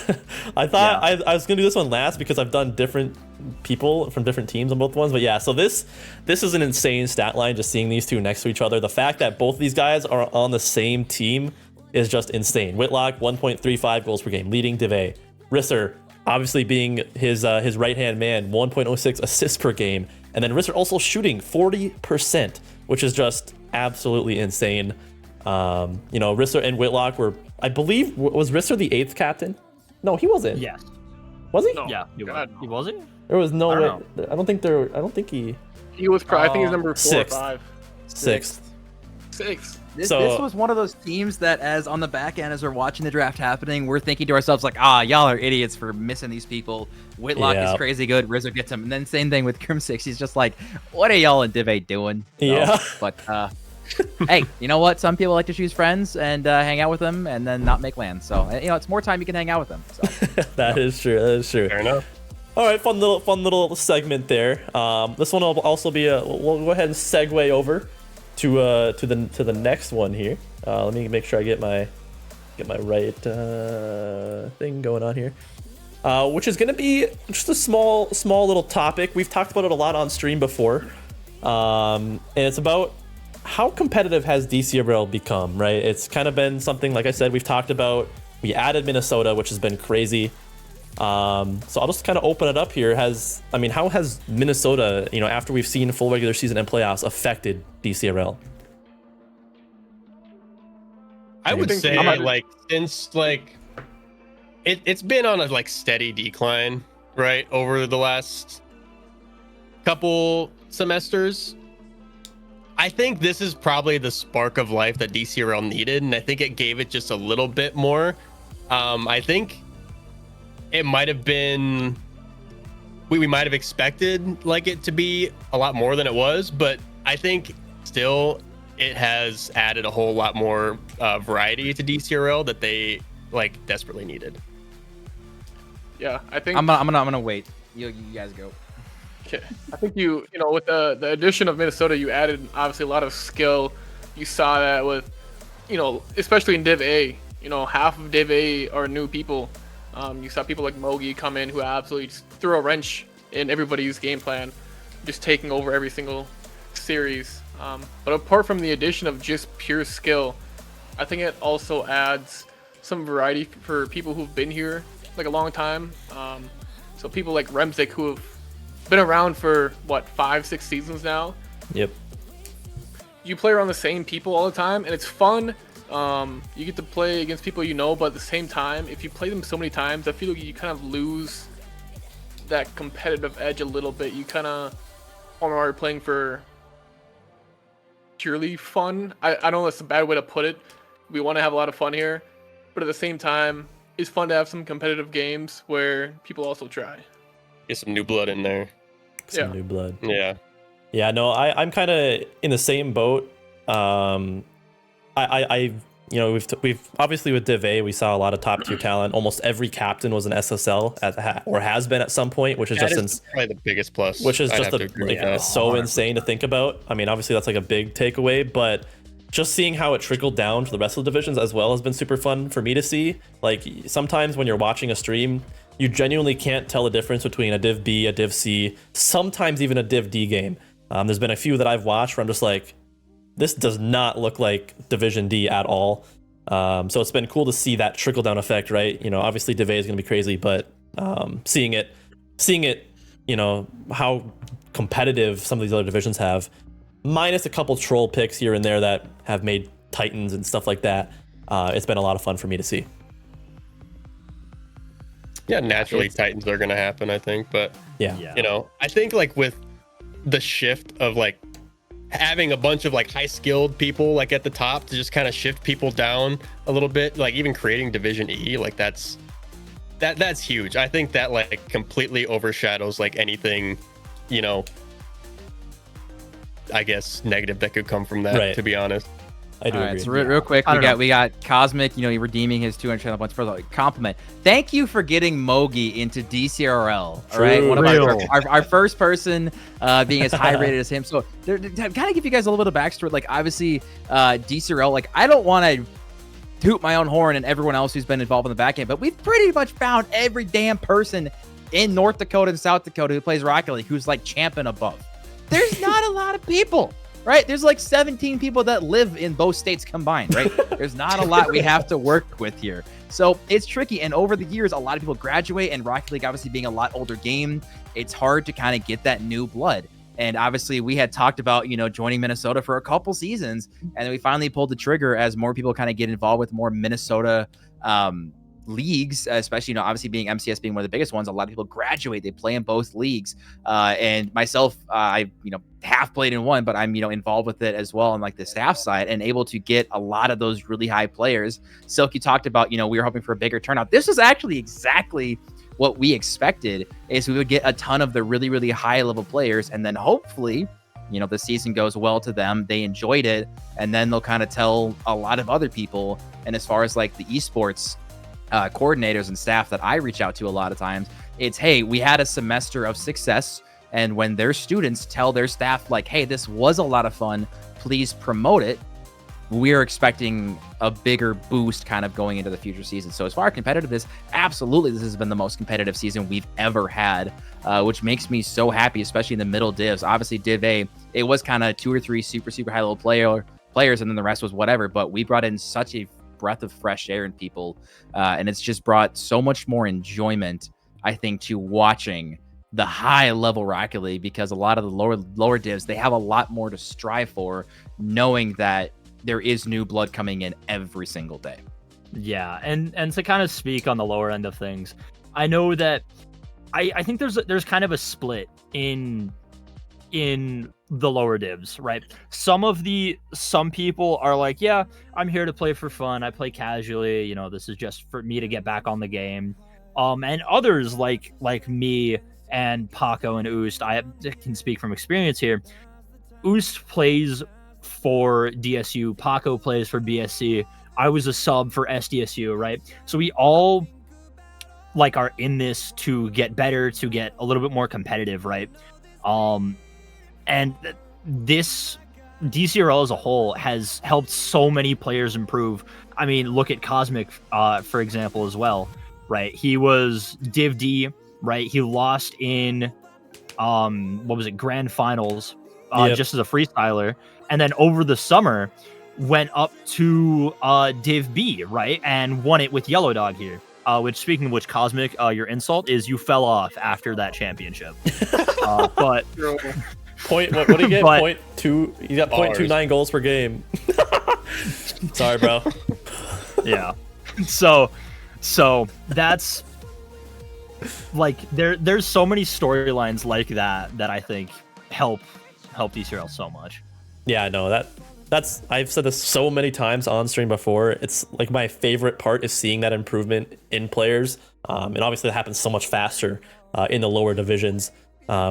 B: I thought I was gonna do this one last because I've done different people from different teams on both ones. But yeah, so this is an insane stat line. Just seeing these two next to each other, the fact that both of these guys are on the same team is just insane. Whitlock 1.35 goals per game, leading Div A. Risser obviously being his right hand man, 1.06 assists per game, and then Risser also shooting 40%, which is just absolutely insane. You know, Risser and Whitlock were, I believe, was Risser the 8th captain? No, he wasn't.
E: Yes.
B: Was he?
C: No.
E: Yeah.
C: God,
E: He wasn't.
B: There was no
E: I
B: way.
E: don't
B: I don't think he
C: He was probably, I think he's number 4 or
B: sixth.
C: 5.
B: sixth.
C: 6.
A: This
B: So-
A: was one of those teams that, as on the back end, as we're watching the draft happening, we're thinking to ourselves like, y'all are idiots for missing these people. Whitlock
B: Yeah.
A: is crazy good. Rizzo gets him. And then same thing with Crim6. He's just like, what are y'all in Div 8 doing? So,
B: Yeah.
A: But, hey, you know what? Some people like to choose friends and hang out with them and then not make LAN. So, you know, it's more time you can hang out with them. So.
B: That is true. That is true.
D: Fair enough.
B: All right, fun little segment there. This one will also be we'll go ahead and segue over to the next one here. Let me make sure I get my right thing going on here. Which is going to be just a small little topic. We've talked about it a lot on stream before, and it's about how competitive has Dcrl become. Right, it's kind of been something, like I said, we've talked about. We added Minnesota, which has been crazy. So I'll just kind of open it up here. How has Minnesota, you know, after we've seen full regular season and playoffs, affected Dcrl?
D: I would
C: think-
D: say
C: I'm not-
D: like since like it's been on a like steady decline, right, over the last couple semesters. I think this is probably the spark of life that Dcrl needed, and I think it gave it just a little bit more. I think it might have been we might have expected like it to be a lot more than it was, but I think still it has added a whole lot more variety to Dcrl that they like desperately needed.
C: Yeah, I think
A: I'm gonna wait. You guys go.
C: Okay. I think you know, with the addition of Minnesota, you added obviously a lot of skill. You saw that with, you know, especially in Div A. You know, half of Div A are new people. You saw people like Mogi come in who absolutely just threw a wrench in everybody's game plan, just taking over every single series. But apart from the addition of just pure skill, I think it also adds some variety for people who've been here like a long time. So people like Remzik, who have been around for what, 5-6 seasons now.
B: Yep.
C: You play around the same people all the time, and it's fun. You get to play against people you know, but at the same time, if you play them so many times, I feel like you kind of lose that competitive edge a little bit. You kind of are playing for purely fun. I know that's a bad way to put it. We want to have a lot of fun here, but at the same time, it's fun to have some competitive games where people also try.
D: Get some new blood in there.
B: Some
C: Yeah.
B: new blood.
D: Yeah.
B: Yeah, no, I'm kind of in the same boat. I you know, we've obviously with Div A, we saw a lot of top tier talent. Almost every captain was an SSL or has been at some point, which is
D: That
B: just
D: is probably the biggest plus.
B: which is
D: I'd
B: just
D: have to agree with that.
B: so insane to think about. I mean, obviously that's like a big takeaway, but just seeing how it trickled down to the rest of the divisions as well has been super fun for me to see. Like sometimes when you're watching a stream, you genuinely can't tell the difference between a Div B, a Div C, sometimes even a Div D game. There's been a few that I've watched where I'm just like, this does not look like Division D at all. So it's been cool to see that trickle down effect, right? You know, obviously Div A is going to be crazy, but seeing it, you know, how competitive some of these other divisions have, minus a couple troll picks here and there that have made Titans and stuff like that. It's been a lot of fun for me to see.
D: Yeah, naturally Titans are gonna happen, I think, but
B: Yeah.
E: Yeah.
D: you know, I think like with the shift of like having a bunch of like high skilled people like at the top to just kind of shift people down a little bit, like even creating Division E, like that's huge. I think that like completely overshadows like anything, you know, I guess negative that could come from that,
B: Right.
D: to be honest.
B: I do
A: All right,
B: agree.
A: so real quick,
E: I don't know.
A: we got Cosmic, you know, redeeming his 200 channel points for the compliment. Thank you for getting Mogi into DCRL. All right,
B: True.
A: one of
E: Real.
A: our first person being as high rated as him. So to kind of give you guys a little bit of backstory, like obviously DCRL, like I don't want to toot my own horn and everyone else who's been involved in the back end, but we've pretty much found every damn person in North Dakota and South Dakota who plays Rocket League who's like champ and above. There's not a lot of people. right? There's like 17 people that live in both states combined, right? There's not a lot we have to work with here. So it's tricky. And over the years, a lot of people graduate, and Rocket League obviously being a lot older game, it's hard to kind of get that new blood. And obviously we had talked about, joining Minnesota for a couple seasons, and then we finally pulled the trigger as more people kind of get involved with more Minnesota leagues, especially, obviously being MCS being one of the biggest ones. A lot of people graduate, they play in both leagues. And myself, I, half played in one, but I'm, involved with it as well on like the staff side and able to get a lot of those really high players. Silky talked about, we were hoping for a bigger turnout. This was actually exactly what we expected, is we would get a ton of the really, really high level players. And then hopefully, the season goes well to them, they enjoyed it, and then they'll kind of tell a lot of other people. And as far as like the esports coordinators and staff that I reach out to a lot of times, it's, hey, we had a semester of success. And when their students tell their staff like, hey, this was a lot of fun, please promote it, we're expecting a bigger boost kind of going into the future season. So as far as competitiveness, absolutely, this has been the most competitive season we've ever had, which makes me so happy, especially in the middle divs. Obviously, Div A, it was kind of 2 or 3 super, super high level players, and then the rest was whatever. But we brought in such a breath of fresh air in people, and it's just brought so much more enjoyment, I think, to watching the high level Rocket League, because a lot of the lower divs, they have a lot more to strive for, knowing that there is new blood coming in every single day.
E: Yeah, and to kind of speak on the lower end of things, I know that I think there's kind of a split in the lower divs, right? Some people are like, yeah, I'm here to play for fun, I play casually, this is just for me to get back on the game. And others like me and Paco and Oost, I can speak from experience here. Oost plays for DSU, Paco plays for BSC, I was a sub for SDSU, right? So we all like are in this to get better, to get a little bit more competitive, right? And this Dcrl as a whole has helped so many players improve. I mean, look at Cosmic, for example, as well, right? He was Div D, right? He lost in grand finals, just as a freestyler, and then over the summer went up to Div B, right, and won it with Yellow Dog here. Which, speaking of which, Cosmic, your insult is you fell off after that championship. But
B: what do you get?
E: But,
B: 0.2. You got 0.29 goals per game. Sorry, bro.
E: Yeah. So that's like there's so many storylines like that I think help Dcrl so much.
B: Yeah, I know that's I've said this so many times on stream before. It's like my favorite part is seeing that improvement in players. And obviously it happens so much faster in the lower divisions.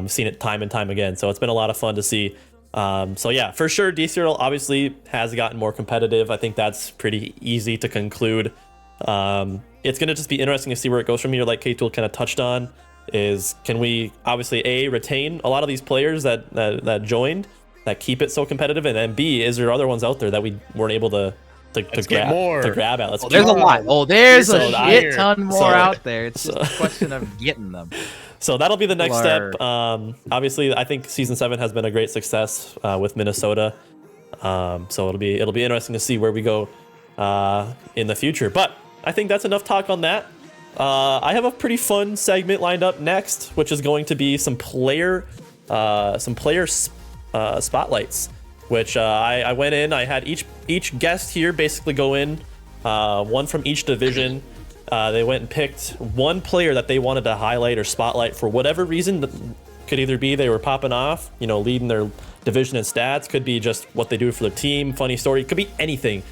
B: Seen it time and time again. So it's been a lot of fun to see. So yeah, for sure, Dcrl obviously has gotten more competitive. I think that's pretty easy to conclude. It's going to just be interesting to see where it goes from here. Like K-Tool kind of touched on, is can we obviously retain a lot of these players that joined, that keep it so competitive, and then B, is there other ones out there that we weren't able to grab at?
A: There's a lot. There's a shit ton more
B: So-
A: out there. It's just a question of getting them.
B: So that'll be the next
A: Blur.
B: step. Obviously, I think season 7 has been a great success with Minnesota. So it'll be interesting to see where we go in the future. But I think that's enough talk on that. I have a pretty fun segment lined up next, which is going to be some player spotlights. Which I went in. I had each guest here basically go in, one from each division. They went and picked one player that they wanted to highlight or spotlight for whatever reason. Could either be they were popping off, leading their division in stats. Could be just what they do for their team, funny story. Could be anything.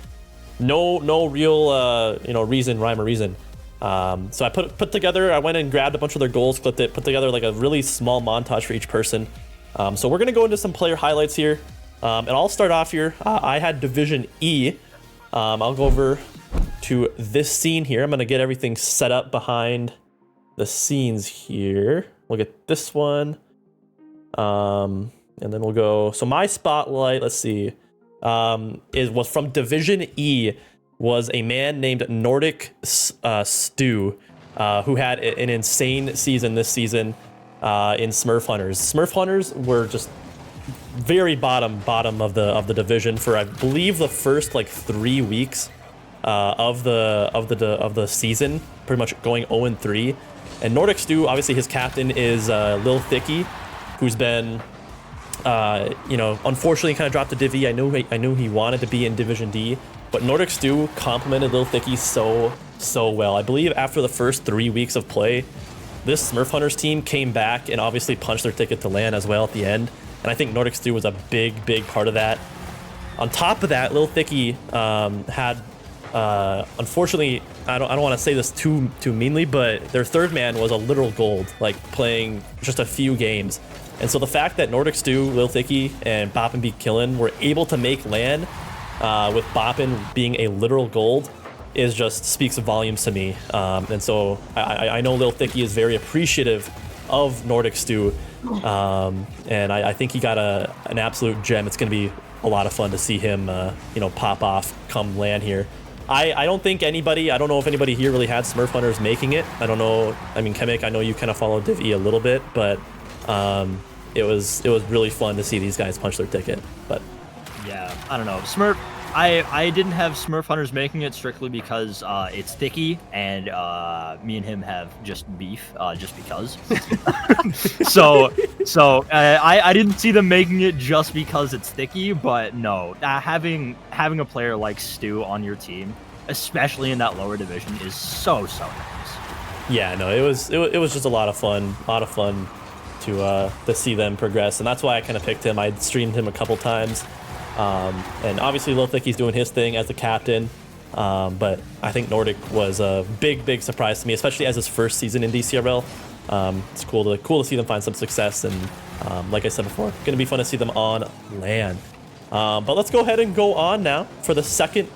B: No real rhyme or reason. So I put together. I went and grabbed a bunch of their goals, clipped it, put together like a really small montage for each person. So we're gonna go into some player highlights here. And I'll start off here. I had Division E. I'll go over to this scene here. I'm going to get everything set up behind the scenes here. We'll get this one. And then we'll go. So my spotlight, let's see, was from Division E, was a man named Nordic Stew, who had an insane season this season in Smurf Hunters. Smurf Hunters were just very bottom of the division for I believe the first like 3 weeks of the season, pretty much going 0-3. And Nordic Stew, obviously his captain is Lil Thicky, who's been unfortunately kind of dropped to Div E. I knew he wanted to be in Division D, but Nordic Stew complimented Lil Thicky so well. I believe after the first 3 weeks of play, this Smurf Hunters team came back and obviously punched their ticket to LAN as well at the end. And I think Nordic Stew was a big part of that. On top of that, Lil Thicky had, unfortunately, I don't want to say this too meanly, but their third man was a literal gold, like playing just a few games. And so the fact that Nordic Stew, Lil Thicky, and Boppin' Be Killin' were able to make LAN with Boppin being a literal gold is just speaks volumes to me. And so I know Lil Thicky is very appreciative of Nordic Stew. And I think he got an absolute gem. It's going to be a lot of fun to see him, pop off come LAN here. I don't think anybody, I don't know if anybody here really had Smurf Hunters making it. I don't know. I mean, Kemek, I know you kind of follow Div E a little bit, but it was really fun to see these guys punch their ticket. But
E: yeah, I don't know. Smurf, I didn't have Smurf Hunters making it strictly because it's Thicky, and me and him have just beef, just because. so I didn't see them making it just because it's Thicky, but no, having a player like Stu on your team, especially in that lower division, is so nice.
B: Yeah, no, it was just a lot of fun to see them progress, and that's why I kind of picked him. I streamed him a couple times. And obviously Lil Thicky's doing his thing as the captain, but I think Nordic was a big surprise to me, especially as his first season in DCRL. It's cool to see them find some success, and like I said before, gonna be fun to see them on LAN. But let's go ahead and go on now for the second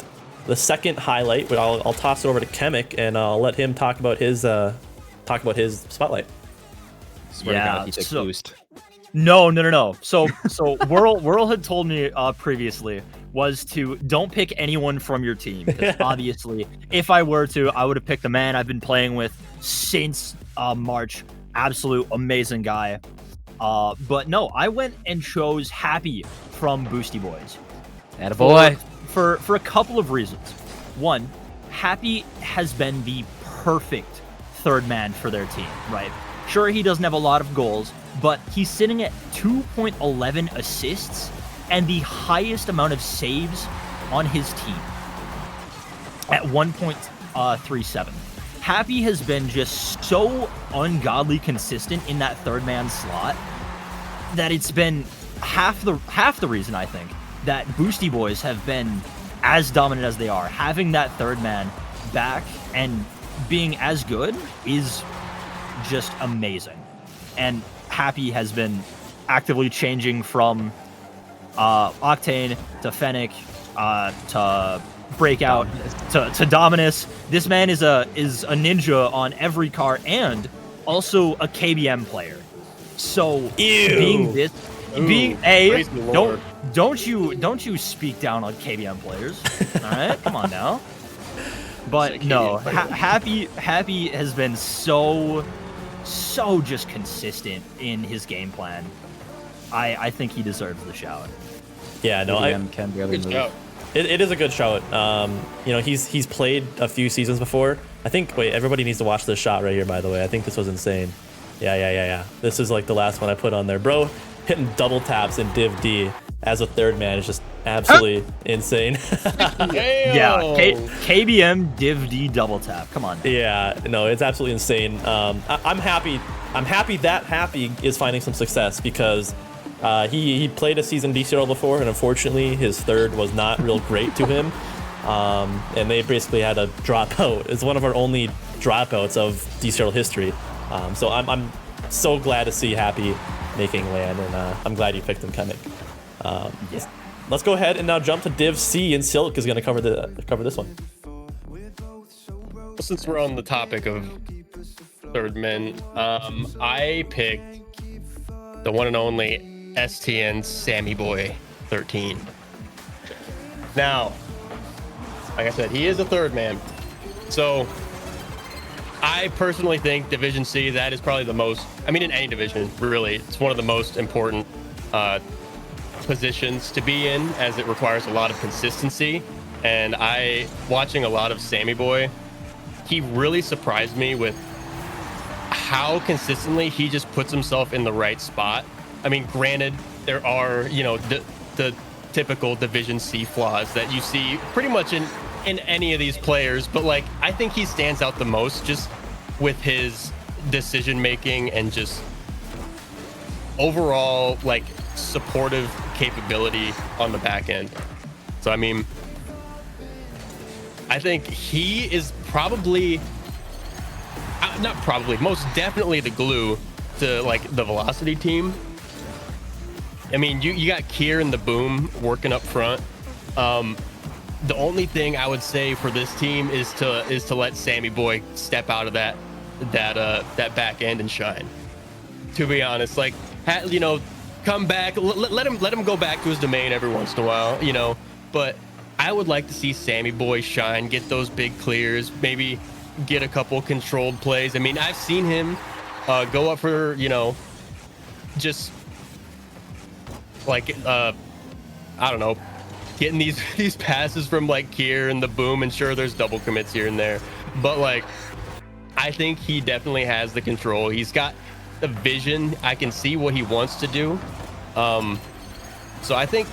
B: highlight. But I'll toss it over to Kemek, and I'll let him talk about his spotlight.
E: No. So Whirl had told me previously was to don't pick anyone from your team. Because obviously, if I were to, I would have picked the man I've been playing with since March. Absolute amazing guy. But no, I went and chose Happy from Boosty Boys.
A: Attaboy.
E: For a couple of reasons. One, Happy has been the perfect third man for their team, right? Sure, he doesn't have a lot of goals, but he's sitting at 2.11 assists and the highest amount of saves on his team at 1.37. Happy has been just so ungodly consistent in that third man slot that it's been half the reason, I think, that Boosty Boys have been as dominant as they are. Having that third man back and being as good is just amazing. And Happy has been actively changing from Octane to Fennec to Breakout to Dominus. This man is a ninja on every car and also a KBM player. So being don't you speak down on KBM players. All right, come on now. But no, Happy has been so just consistent in his game plan. I think he deserves the shout.
B: Yeah, no,
A: can barely move.
B: It is a good shout. He's played a few seasons before. I think. Wait, everybody needs to watch this shot right here. By the way, I think this was insane. Yeah. This is like the last one I put on there, bro. Hitting double taps in Div D as a third man is just absolutely insane.
E: Yeah, KBM Div D double tap. Come on.
B: Yeah, no, it's absolutely insane. I'm happy that Happy is finding some success because he played a season DCRL before, and unfortunately his third was not real great to him. And they basically had to drop out. It's one of our only dropouts of DCRL history. So I'm so glad to see Happy making LAN, and I'm glad you picked him, Kemek. Let's go ahead and now jump to Div C, and Silk is going to cover this one.
D: Since we're on the topic of third men, I picked the one and only STN Sammy Boy 13. Now, like I said, he is a third man. So I personally think Division C, that is probably the most, I mean, in any division, really, it's one of the most important positions to be in, as it requires a lot of consistency. And watching a lot of Sammy Boy, he really surprised me with how consistently he just puts himself in the right spot. I mean, granted, there are, the typical Division C flaws that you see pretty much in any of these players, but like, I think he stands out the most just with his decision making and just overall like supportive capability on the back end. So I mean, I think he is most definitely the glue to like the Velocity team. I mean, you got Kier and the Boom working up front. The only thing I would say for this team is to let Sammy Boy step out of that back end and shine. To be honest, like, come back, let him go back to his domain every once in a while, But I would like to see Sammy Boy shine, get those big clears, maybe get a couple controlled plays. I mean, I've seen him go up for, just like I don't know, getting these passes from like Kier and the Boom, and sure, there's double commits here and there, but like, I think he definitely has the control. He's got the vision. I can see what he wants to do. So I think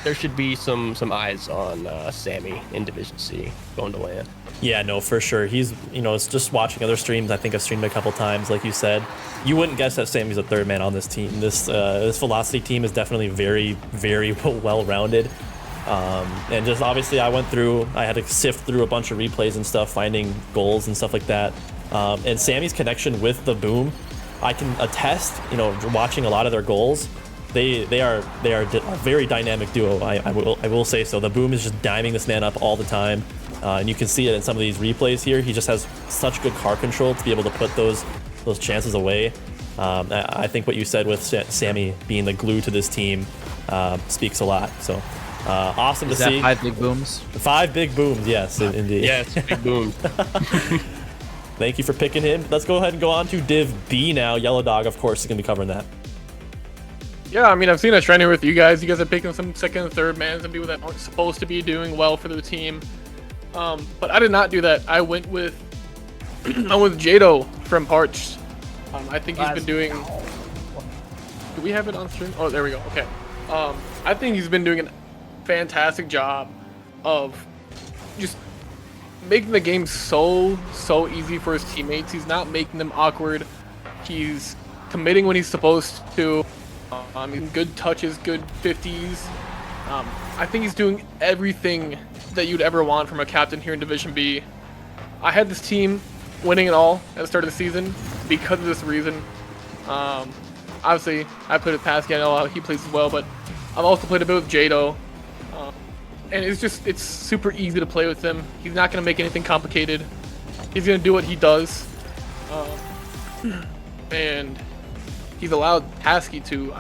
D: there should be some eyes on Sammy in Division C going to LAN.
B: Yeah, no, for sure. He's, it's just watching other streams. I think I've streamed a couple times, like you said. You wouldn't guess that Sammy's a third man on this team. This Velocity team is definitely very, very well-rounded. And just obviously I had to sift through a bunch of replays and stuff, finding goals and stuff like that. And Sammy's connection with the Boom, I can attest, watching a lot of their goals, they are a very dynamic duo. I will say so. The Boom is just diming this man up all the time. And you can see it in some of these replays here. He just has such good car control to be able to put those chances away. I think what you said with Sammy being the glue to this team speaks a lot. So awesome to see.
A: 5 big booms?
B: 5 big booms, yes, indeed.
D: Yes, big boom.
B: Thank you for picking him. Let's go ahead and go on to Div B now. Yellow Dog, of course, is going to be covering that.
C: Yeah, I mean, I've seen a trend here with you guys. You guys are picking some second and third man, some people that aren't supposed to be doing well for the team. But I did not do that. I went with Jado from Parched. I think he's been doing. Do we have it on stream? Oh, there we go. Okay. I think he's been doing a fantastic job of just making the game so easy for his teammates. He's not making them awkward. He's committing when he's supposed to. Good touches, good 50s. I think he's doing everything that you'd ever want from a captain here in Division B. I had this team winning it all at the start of the season because of this reason. Obviously, I played with Pasky. I know how he plays as well, but I've also played a bit with Jado. And it's super easy to play with him. He's not going to make anything complicated. He's going to do what he does. And he's allowed Pasky to...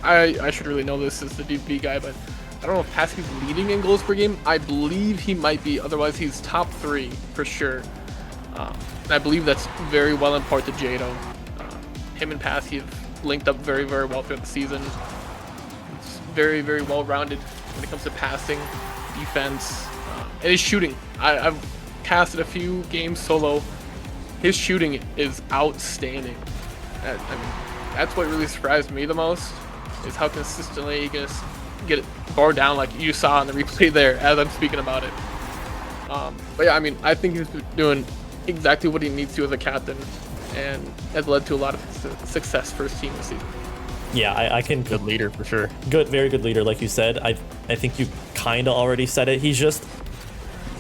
C: I should really know this as the DB guy, but I don't know if Pasky's leading in goals per game. I believe he might be. Otherwise, he's top 3 for sure. And I believe that's very well in part to Jado. Him and Pasky have linked up very, very well throughout the season. It's very, very well-rounded when it comes to passing, defense, and his shooting. I've casted a few games solo. His shooting is outstanding. I mean, that's what really surprised me the most, is how consistently he can get it bar down like you saw in the replay there as I'm speaking about it. But yeah, I mean, I think he's doing exactly what he needs to as a captain, and has led to a lot of success for his team this season.
B: Yeah, I can...
D: Good leader, for sure.
B: Very good leader, like you said. I think you kind of already said it. He's just...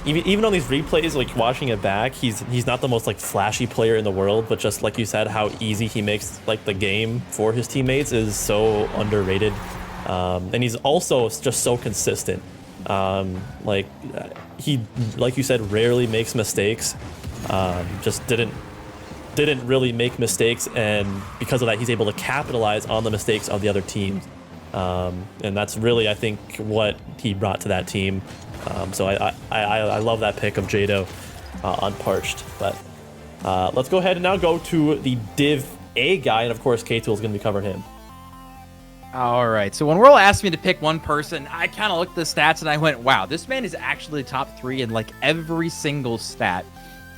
B: Even on these replays, like watching it back, he's not the most like flashy player in the world, but just like you said, how easy he makes like the game for his teammates is so underrated. And he's also just so consistent. Like you said, rarely makes mistakes. Just didn't really make mistakes, and because of that, he's able to capitalize on the mistakes of the other teams. And that's really, I think, what he brought to that team. So I love that pick of Jado on Parched. But let's go ahead and now go to the Div A guy, and of course K-Tool is going to be covering him.
A: All right. So when World asked me to pick one person, I kind of looked at the stats and I went, wow, this man is actually top 3 in like every single stat.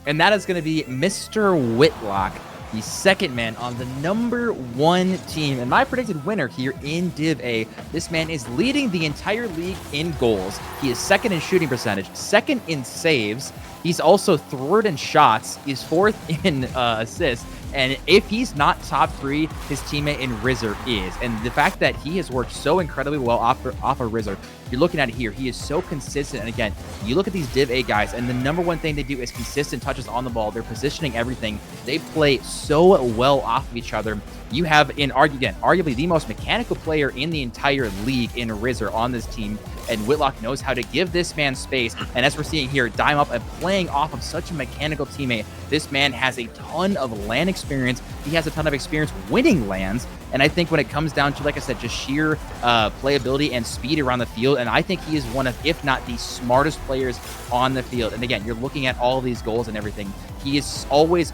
A: And that is going to be Mr. Whitlock, the second man on the #1 team. And my predicted winner here in Div A, this man is leading the entire league in goals. He is second in shooting percentage, second in saves. He's also third in shots. He's fourth in assists. And if he's not top 3, his teammate in Rizzer is. And the fact that he has worked so incredibly well off of Rizzer, you're looking at it here. He is so consistent. And again, you look at these Div A guys, and the #1 thing they do is consistent touches on the ball. They're positioning everything. They play so well off of each other. You have, arguably the most mechanical player in the entire league in Rizzer on this team. And Whitlock knows how to give this man space. And as we're seeing here, dime up and playing off of such a mechanical teammate. This man has a ton of LAN experience. He has a ton of experience winning LANs. And I think when it comes down to, like I said, just sheer playability and speed around the field, and I think he is one of, if not the smartest players on the field. And again, you're looking at all of these goals and everything. He is always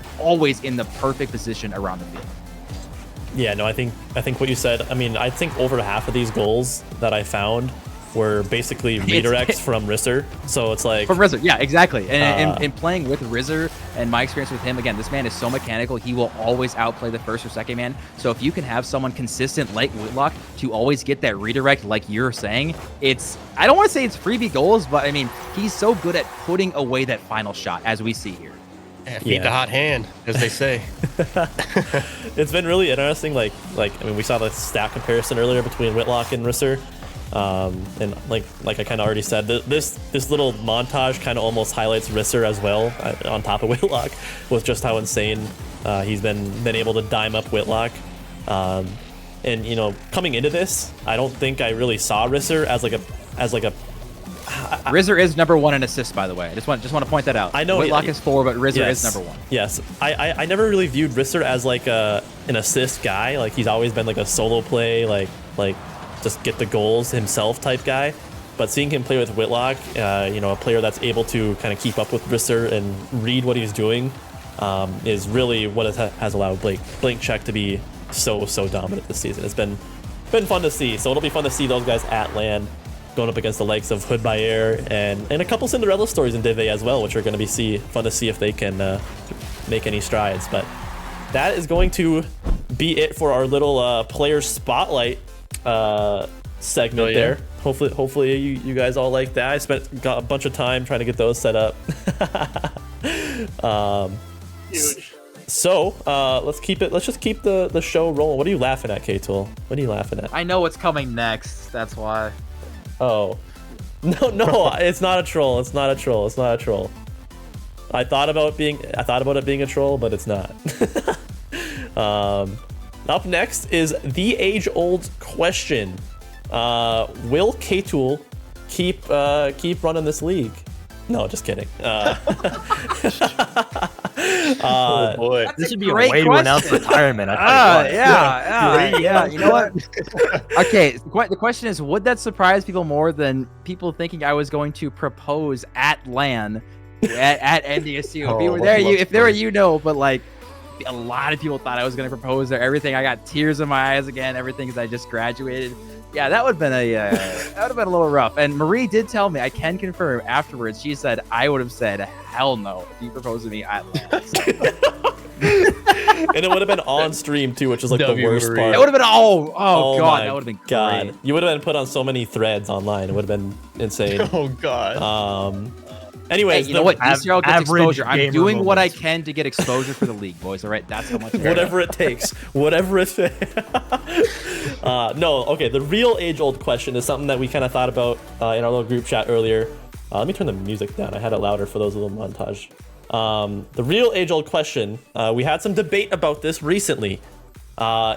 A: in the perfect position around the field.
B: Yeah, no, I think what you said. I mean, I think over half of these goals that I found were basically redirects from Rizzer. So it's like
A: from Rizzer, yeah, exactly. And playing with Rizzer and my experience with him, again, this man is so mechanical. He will always outplay the first or second man. So if you can have someone consistent like Whitlock to always get that redirect, like you're saying, I don't want to say it's freebie goals, but I mean, he's so good at putting away that final shot, as we see here.
D: Yeah, feed the hot hand, as they say.
B: It's been really interesting. Like I mean, we saw the stat comparison earlier between Whitlock and Rizzer. And like I kind of already said, this little montage kind of almost highlights Rizzer as well, on top of Whitlock, with just how insane he's been able to dime up Whitlock. And you know, coming into this, I don't think I really saw Rizzer as like a
A: Rizzer is #1 in assists, by the way. I just want to point that out.
B: I know
A: Whitlock is 4, but Rizzer
B: yes,
A: is #1.
B: Yes, I never really viewed Rizzer as like an assist guy. Like he's always been like a solo play, like just get the goals himself type guy. But seeing him play with Whitlock, you know, a player that's able to kind of keep up with Rizzer and read what he's doing, is really what has allowed Blink Check to be so dominant this season. It's been fun to see. So it'll be fun to see those guys at LAN going up against the likes of Hood by Air and a couple Cinderella stories in Div A as well, which are going to be fun to see if they can make any strides. But that is going to be it for our little player spotlight segment there. Hopefully you guys all like that. I got a bunch of time trying to get those set up.
C: Huge.
B: So let's just keep the show rolling. What are you laughing at, K-Tool? What are you laughing at?
A: I know what's coming next. That's why.
B: Oh, no, it's not a troll. It's not a troll. I thought about it being a troll, but it's not. Up next is the age-old question: will K-Tool keep running this league? No, just kidding.
D: Oh boy,
E: This would be a way to announce retirement.
A: Yeah. You know what? Okay, the question is, would that surprise people more than people thinking I was going to propose at LAN at NDSU? If you were there, you know, but like, a lot of people thought I was going to propose there. Everything, I got tears in my eyes again. Everything because I just graduated. Yeah, that would have been a little rough. And Marie did tell me, I can confirm afterwards, she said I would have said hell no if you proposed to me at LAN.
B: And it would have been on stream too, which is like the worst part.
A: It would have been oh god, that would have been
B: God.
A: great.
B: You would have been put on so many threads online. It would have been insane.
D: Oh god.
B: Anyways,
A: hey, you know what? Dcrl gets exposure. I'm doing what I
E: moments.
A: can to get exposure for the league, boys. All right, that's how much.
B: Whatever it takes. Whatever it takes. No, okay. The real age-old question is something that we kind of thought about in our little group chat earlier. Let me turn the music down. I had it louder for those little montage. The real age-old question, we had some debate about this recently,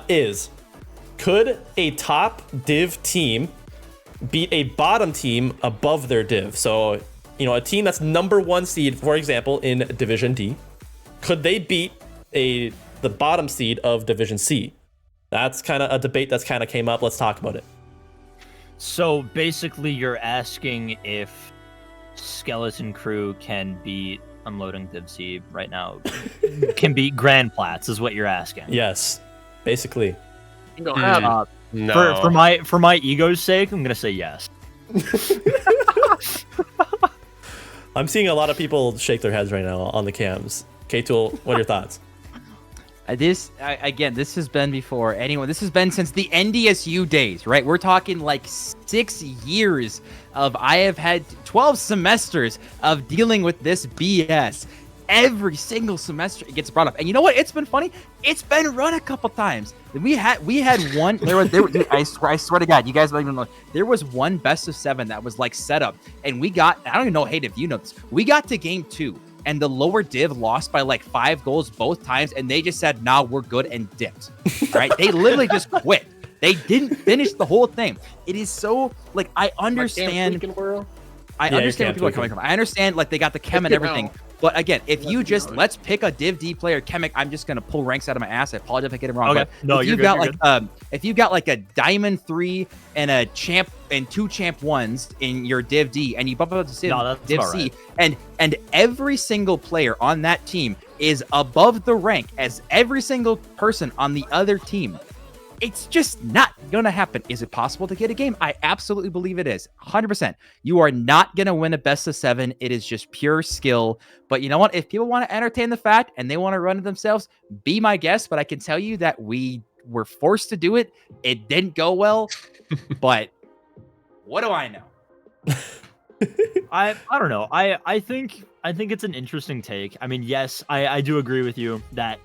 B: is could a top div team beat a bottom team above their div? So, you know, a team that's #1 seed, for example, in Division D, could they beat the bottom seed of Division C? That's kind of a debate that's kind of came up. Let's talk about it.
E: So basically, you're asking if Skeleton Crew can beat Unloading Div C right now, can beat Grand Plats, is what you're asking.
B: Yes, basically.
C: You don't have
D: No.
E: For my ego's sake, I'm gonna say yes.
B: I'm seeing a lot of people shake their heads right now on the cams. K-Tool, what are your thoughts?
A: Again, this has been before anyone. This has been since the NDSU days, right? We're talking like 6 years of. I have had 12 semesters of dealing with this BS. Every single semester it gets brought up, and you know what? It's been funny. It's been run a couple times. We had one. I swear to God, you guys don't even know. There was one best of 7 that was like set up, and we got. I don't even know. Hey, if you know this, we got to game 2. And the lower div lost by like 5 goals both times, and they just said, "Nah, we're good," and dipped. Right? They literally just quit. They didn't finish the whole thing. It is so like I understand. I understand where people are coming from. I understand like they got the chem and everything. But again, if you just let's pick a Div D player, Chemic, I'm just gonna pull ranks out of my ass. I apologize if I get it wrong.
E: Okay.
A: But
E: No,
A: if
E: you're
A: you've got
E: good,
A: like if you've got like a Diamond 3 and a Champ and 2 Champ 1s in your Div D, and you bump up to Div C, and every single player on that team is above the rank as every single person on the other team. It's just not going to happen. Is it possible to get a game? I absolutely believe it is. 100%. You are not going to win a best of 7. It is just pure skill. But you know what? If people want to entertain the fact and they want to run it themselves, be my guest. But I can tell you that we were forced to do it. It didn't go well. But what do I know?
E: I don't know. I think it's an interesting take. I mean, yes, I do agree with you that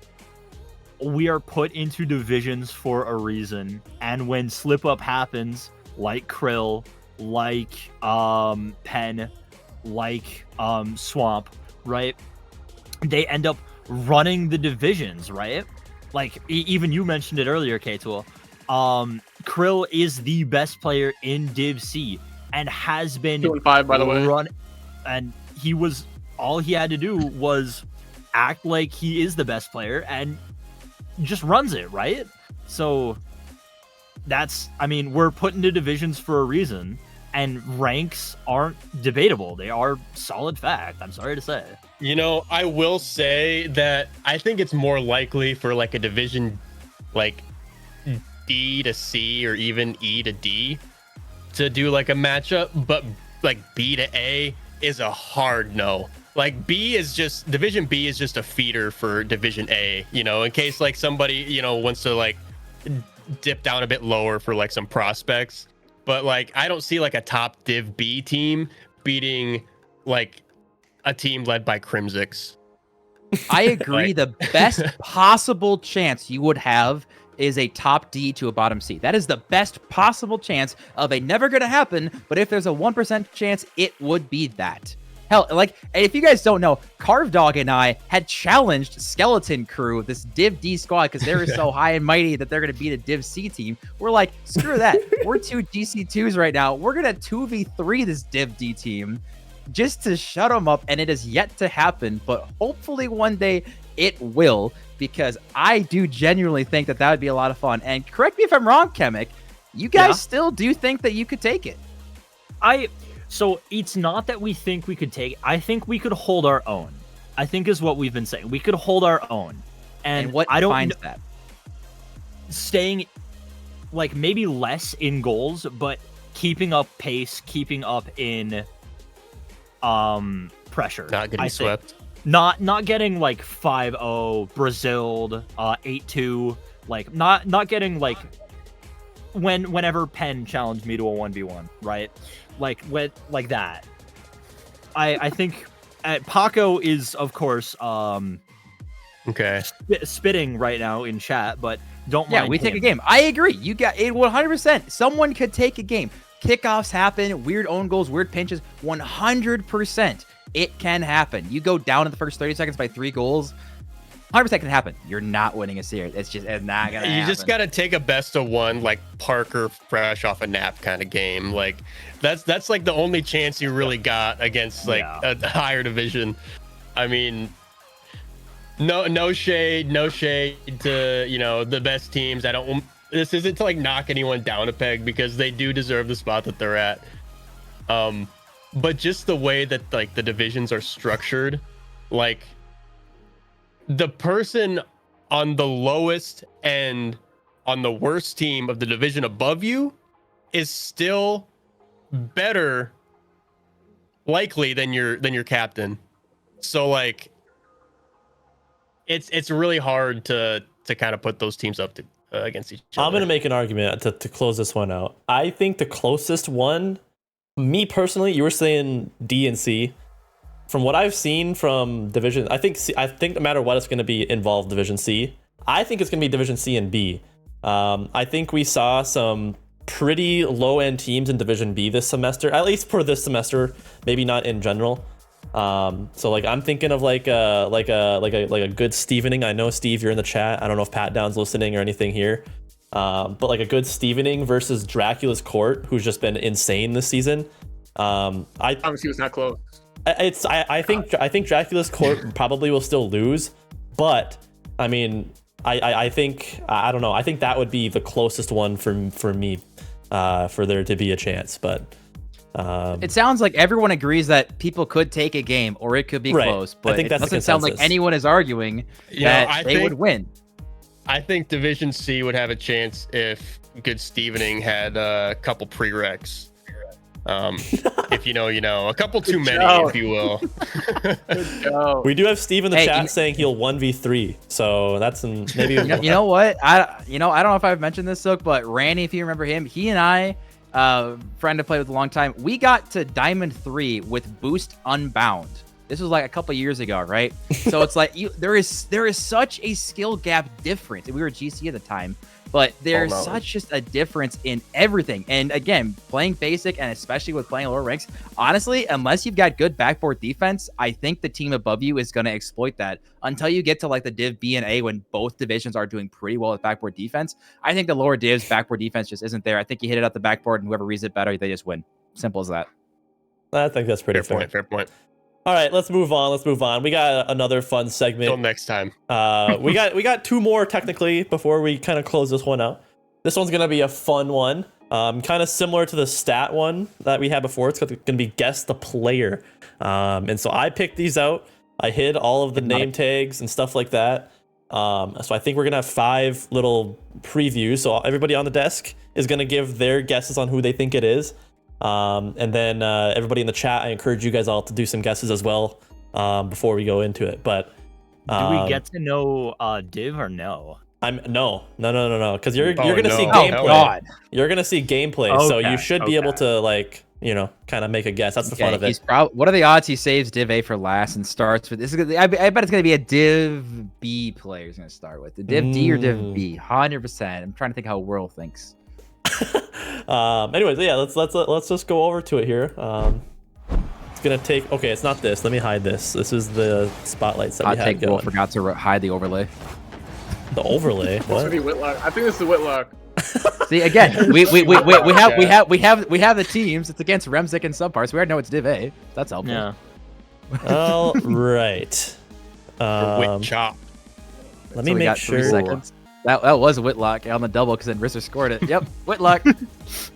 E: we are put into divisions for a reason, and when slip up happens, like Krill, like Pen, like Swamp, right? They end up running the divisions, right? Like even you mentioned it earlier, K-Tool. Krill is the best player in Div C and has been
C: 2-5 by the way.
E: And all he had to do was act like he is the best player and just runs it, right? So we're put into divisions for a reason, and ranks aren't debatable. They are solid fact. I'm sorry to say.
D: You know, I will say that I think it's more likely for like a division like D to C or even E to D to do like a matchup, but like B to A is a hard no. Like Division B is just a feeder for Division A, you know, in case like somebody, you know, wants to like dip down a bit lower for like some prospects. But like, I don't see like a top Div B team beating like a team led by Crimsix.
A: I agree. The best possible chance you would have is a top D to a bottom C. That is the best possible chance of a never going to happen. But if there's a 1% chance, it would be that. Hell, like, if you guys don't know, Carve Dog and I had challenged Skeleton Crew, this Div D squad, because they're so high and mighty that they're going to beat a Div C team. We're like, screw that. We're 2 GC2s right now. We're going to 2v3 this Div D team just to shut them up, and it has yet to happen, but hopefully one day it will, because I do genuinely think that that would be a lot of fun. And correct me if I'm wrong, Chemic, you guys still do think that you could take it?
E: So it's not that we think we could take it. I think we could hold our own, I think is what we've been saying. We could hold our own. And
A: what defines that?
E: Staying like maybe less in goals, but keeping up pace, keeping up in pressure.
D: Not getting swept.
E: Not getting like 5-0, Braziled, 8-2, like not getting like whenever Penn challenged me to a 1v1, right? Like that. I think Paco is of course
D: okay
E: spitting right now in chat, but don't mind.
A: Yeah, we take a game. I agree. You got it 100%. Someone could take a game. Kickoffs happen, weird own goals, weird pinches. 100%. It can happen. You go down in the first 30 seconds by 3 goals. 100% can happen. You're not winning a series. It's not gonna happen.
D: You just gotta take a best of 1, like Parker fresh off a nap kind of game. Like that's like the only chance you really got against like a higher division. I mean, no shade to, you know, the best teams. This isn't to like knock anyone down a peg, because they do deserve the spot that they're at. But just the way that like the divisions are structured, like the person on the lowest end on the worst team of the division above you is still better likely than your captain. So like it's really hard to kind of put those teams up to against each other.
B: I'm going to make an argument to close this one out. I think the closest one, me personally, you were saying D and C. From what I've seen from Division, I think no matter what, it's going to be involved Division C. I think it's going to be Division C and B. I think we saw some pretty low-end teams in Division B this semester, at least for this semester, maybe not in general. So like I'm thinking of like a good Stevening. I know Steve, you're in the chat. I don't know if Pat Down's listening or anything here. But like a good Stevening versus Dracula's Court, who's just been insane this season.
C: I promise he was not close.
B: I think Dracula's Court probably will still lose, but I mean I think I don't know. I think that would be the closest one for me for there to be a chance, but.
A: It sounds like everyone agrees that people could take a game or it could be close, but
B: I think
A: it doesn't sound like anyone is arguing that they would win.
D: I think Division C would have a chance if good Stevening had a couple prereqs. If you know, a couple too many, if you will.
B: We do have Steve in the chat saying he'll 1v3, so that's maybe.
A: You know what? I don't know if I've mentioned this, Silk, but Randy, if you remember him, he and I. Friend to play with a long time. We got to Diamond 3 with Boost Unbound. This was like a couple years ago, right? So it's like there is such a skill gap difference. We were GC at the time, but there's such just a difference in everything. And again, playing basic and especially with playing lower ranks, honestly, unless you've got good backboard defense, I think the team above you is going to exploit that until you get to like the Div B and A when both divisions are doing pretty well with backboard defense. I think the lower divs backboard defense just isn't there. I think you hit it at the backboard and whoever reads it better, they just win. Simple as that.
B: I think that's pretty fair.
D: Fair point.
B: All right, let's move on. We got another fun segment.
D: Until next time.
B: We got two more technically before we kind of close this one out. This one's gonna be a fun one. Kind of similar to the stat one that we had before. It's gonna be guess the player. And so I picked these out. I hid all of the name tags and stuff like that. So I think we're gonna have 5 little previews. So everybody on the desk is gonna give their guesses on who they think it is. And then everybody in the chat, I encourage you guys all to do some guesses as well before we go into it. But
E: do we get to know Div or no?
B: No, because you're gonna see
A: Oh,
B: gameplay.
A: God.
B: You're gonna see gameplay, so you should be able to like kind of make a guess. That's the fun of it.
A: What are the odds he saves Div A for last and starts with this? I bet it's gonna be a Div B player he's gonna start with. The Div D or Div B, 100%. I'm trying to think how World thinks.
B: Anyways, yeah, let's just go over to it here. It's gonna take. Okay, it's not this. Let me hide this. This is the spotlights that we had going.
A: Forgot to hide the overlay.
B: The overlay.
C: This
B: What?
C: would be Whitlock. I think this is Whitlock.
A: See, again, we have the teams. It's against Remzik and subparts. We already know it's Div A. That's helpful.
E: Yeah.
B: All right.
D: Wit chop.
B: Let
A: So
B: me
A: we
B: make
A: got 3
B: sure.
A: seconds. That was Whitlock on the double because then Risser scored it. Yep, Whitlock.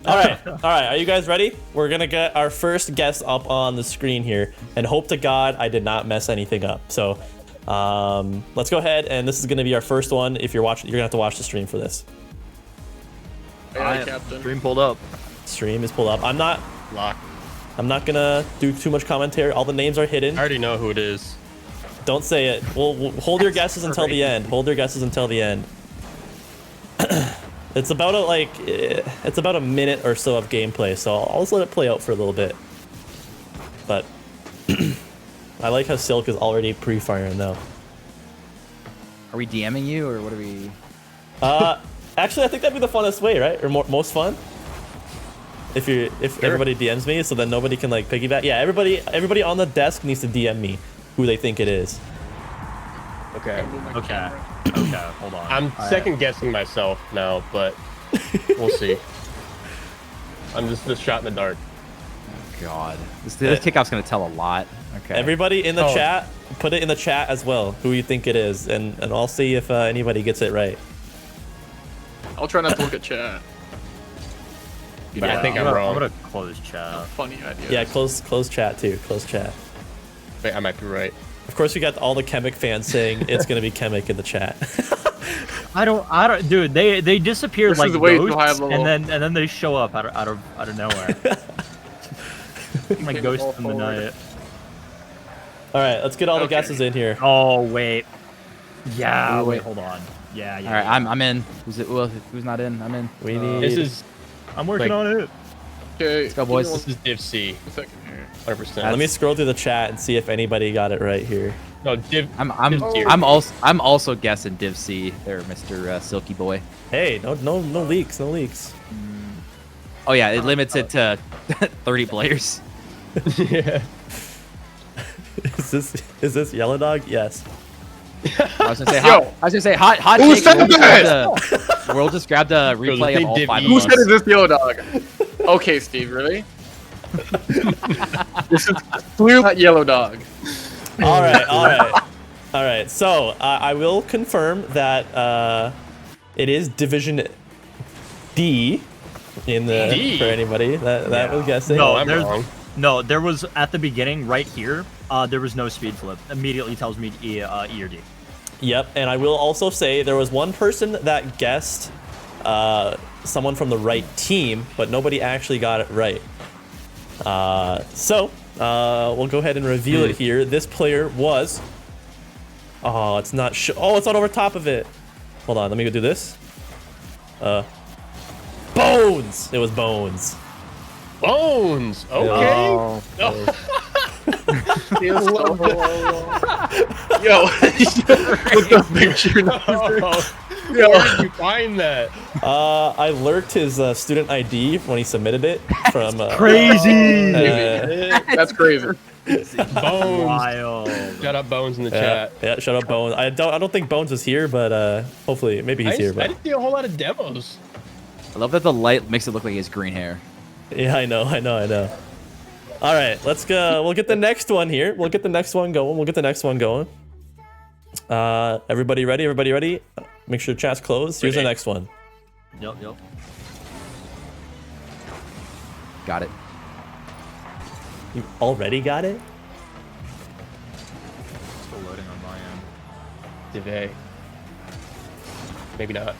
B: All right. Are you guys ready? We're gonna get our first guess up on the screen here, and hope to God I did not mess anything up. So, let's go ahead, and this is gonna be our first one. If you're watching, you're gonna have to watch the stream for this.
C: Captain.
E: Stream pulled up.
B: Stream is pulled up. I'm not gonna do too much commentary. All the names are hidden.
D: I already know who it is.
B: Don't say it. We'll hold your guesses until the end. Hold your guesses until the end. It's about a minute or so of gameplay, so I'll just let it play out for a little bit. But I like how Silk is already pre-firing though.
A: Are we DMing you or what are we?
B: Actually, I think that'd be the funnest way, right? Or most fun. If everybody DMs me, so then nobody can like piggyback. Yeah, everybody on the desk needs to DM me who they think it is.
E: Okay. Hold on.
D: I'm second guessing myself now, but we'll see. I'm just a shot in the dark.
A: God, this kickoff's gonna tell a lot. Okay.
B: Everybody in the chat, put it in the chat as well who you think it is, and I'll see if anybody gets it right.
C: I'll try not to look at chat.
D: But I think I'm wrong.
E: I'm gonna close chat.
C: Funny idea.
B: Yeah, close chat too. Close chat.
D: Wait, I might be right.
B: Of course, we got all the Chemic fans saying it's gonna be Chemic in the chat.
E: I don't, dude. They disappeared
C: This
E: like
C: is way too
E: ghosts,
C: high level.
E: and then they show up out of nowhere. Like ghosts from the night.
B: All right, let's get all the
C: Okay.
B: guesses in here.
E: Oh wait, yeah.
A: Ooh,
E: Wait,
A: wait.
E: hold on. Yeah, yeah.
A: All right, I'm in. Who's it? Who's not in? I'm in.
B: We need.
D: This is
E: I'm working on it.
C: Okay,
A: Let's go, boys.
D: this is Div C,
C: One second here.
D: 100%.
B: Let me scroll through the chat and see if anybody got it right here.
D: No, Div.
A: I'm also guessing Div C there, Mr. Silky Boy.
B: Hey, no leaks, no leaks.
A: Oh yeah, it limits it to 30 players.
D: Yeah.
B: Is this Yellow Dog? Yes.
A: I was gonna say
C: Yo.
A: hot
C: Who
A: take.
C: said
A: We'll just grab the replay of all
D: Div
A: 5
D: E.
A: of
C: Who
A: us.
C: said is this Yellow Dog? Okay, Steve, really? This is clearly not Yellow Dog.
B: All right, all right, all right. So I will confirm that it is Division D in the
D: D?
B: for anybody that was guessing.
E: No,
D: I'm
E: there's
D: wrong.
E: no. There was at the beginning right here. There was no speed flip. Immediately tells me E or D.
B: Yep, and I will also say there was one person that guessed someone from the right team, but nobody actually got it right. So we'll go ahead and reveal it here. This player was. Oh, it's not. Oh, it's not over top of it. Hold on, let me go do this. Bones. It was Bones.
D: Bones. Okay.
A: Oh,
C: Yo, look the picture. Yo,
D: Where did you find that?
B: I lurked his student ID when he submitted it from.
E: Crazy.
C: that's crazy.
D: Bones.
E: Wild.
D: Shout out Bones in the
B: Yeah,
D: chat.
B: yeah, shut up, Bones. I don't think Bones is here, but hopefully, maybe he's here.
D: I
B: But
D: didn't see a whole lot of demos.
A: I love that the light makes it look like he has green hair.
B: yeah, I know. All right, let's go. We'll get the next one here. We'll get the next one going. Everybody ready? Everybody ready? Make sure chat's closed. Here's the
D: Ready.
B: next one.
E: Yep.
A: Got it.
B: You already got it?
E: Still loading on my end.
D: Div A. Maybe not.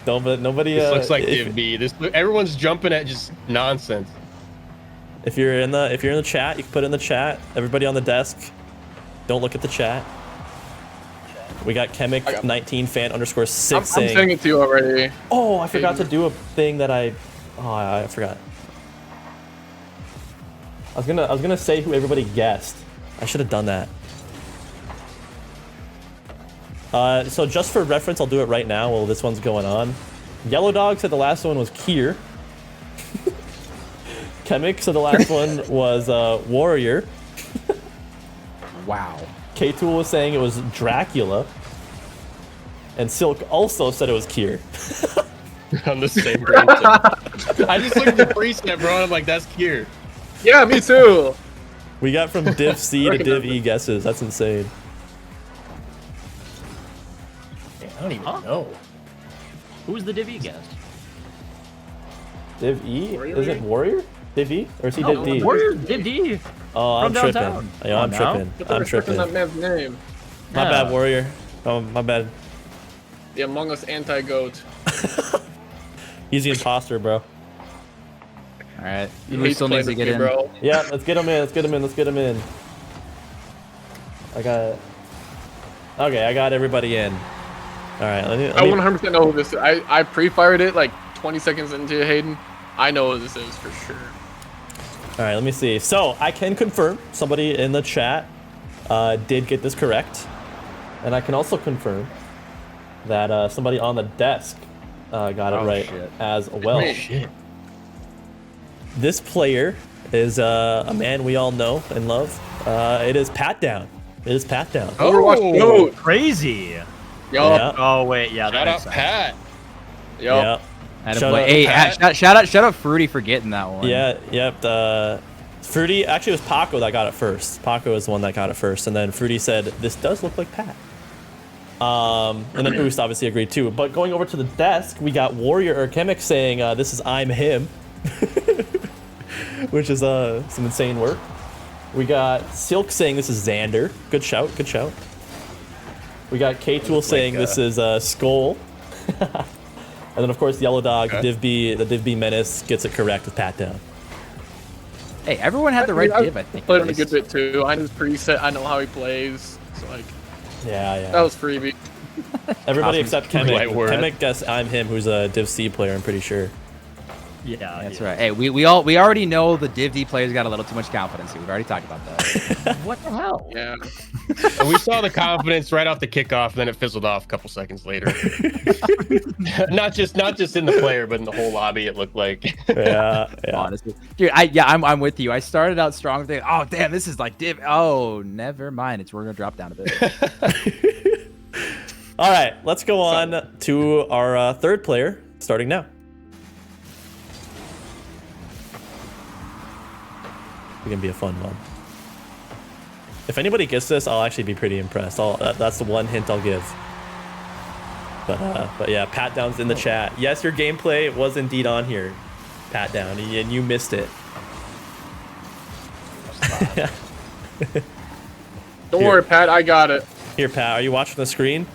B: Nobody.
D: This looks like
B: if,
D: Div B. Everyone's jumping at just nonsense.
B: if you're in the chat, you can put it in the chat. Everybody on the desk, don't look at the chat. We got Chemic19 fan _6
C: I'm
B: saying.
C: sending it to you already.
B: Oh, I forgot to do a thing that I forgot. I was gonna say who everybody guessed. I should have done that. So just for reference, I'll do it right now while this one's going on. Yellow Dog said the last one was Kier. Chemic said the last one was Warrior.
A: Wow.
B: K-Tool was saying it was Dracula. And Silk also said it was Kier.
D: On the same brain cell. I just looked at the preset, bro, and I'm like, that's Kier.
C: Yeah, me too.
B: We got from Div C to Div E guesses. That's insane.
D: I don't even know.
E: Who was the Div E guest?
B: Div E?
C: Warrior?
B: Is it Warrior? Div E? Or is he Div D?
E: Warrior Div D.
B: Oh, I'm
E: From
B: tripping.
E: downtown.
B: Yeah, I'm
E: Oh, no?
B: tripping.
C: What
B: I'm
C: the frick is that
B: tripping.
C: man's name?
B: My
E: Yeah.
B: bad, Warrior. Oh, my bad.
C: The Among Us anti-goat.
B: He's the imposter, bro.
A: All right.
C: He
A: Who
C: hates
A: still
C: playing
A: needs to
C: this
A: get
C: game,
A: in?
C: bro.
B: Yeah, let's get him in. Let's get him in. Let's get him in. I got everybody in. All right.
C: I
B: Let me,
C: 100% know who this is. I pre-fired it like 20 seconds into Hayden. I know who this is for sure.
B: all right. Let me see. So I can confirm somebody in the chat did get this correct, and I can also confirm that somebody on the desk got it
A: Oh,
B: right
A: shit.
B: as well.
C: me.
D: Shit.
B: This player is a man we all know and love. It is Pat Down. It is Pat Down.
C: Overwatch goat.
E: Crazy.
C: Yo,
B: Yeah.
E: Oh wait, yeah, that
D: Shout
E: makes
D: out
E: sense.
D: Pat.
C: yo.
B: Yeah.
A: Attaboy.
B: Shout out
A: Hey,
D: Pat.
A: shout out Fruity for getting that one.
B: Yeah, yep. Fruity, actually, it was Paco that got it first. Paco is the one that got it first, and then Fruity said, "This does look like Pat." And then Oost obviously agreed too. But going over to the desk, we got Warrior or Chemic saying, "This is I'm him," which is some insane work. We got Silk saying this is Xander. Good shout, good shout. We got K-Tool saying this is Skull. And then, of course, Yellow Dog,
D: Okay.
B: the Div B Menace gets it correct with Pat Down.
A: Hey, everyone had the right div, I think.
C: Played
A: at
C: him a good
A: least.
C: bit too. I know his preset. I know how he plays. So like,
B: Yeah.
C: that was freebie.
B: Everybody
A: Cosmos
B: except
D: right
B: Kemek.
D: word.
B: Kemek guessed I'm him, who's a Div C player, I'm pretty sure.
E: Yeah,
A: That's
E: yeah.
A: right. Hey, we already know the Div D players got a little too much confidence here. We've already talked about that.
E: What the hell?
C: Yeah.
D: And we saw the confidence right off the kickoff, and then it fizzled off a couple seconds later. not just in the player, but in the whole lobby. It looked like.
B: Yeah.
A: Honestly, dude, I'm with you. I started out strong thinking, oh damn, this is like Div. Oh, never mind. We're gonna drop down a bit.
B: All right, let's go on to our third player, starting now. It's gonna be a fun one. If anybody gets this, I'll actually be pretty impressed. That's the one hint I'll give. But yeah, Pat Down's in the chat. Yes, your gameplay was indeed on here, Pat Down, and you missed it.
C: Don't worry, Pat. I got it.
B: Here, Pat, are you watching the screen?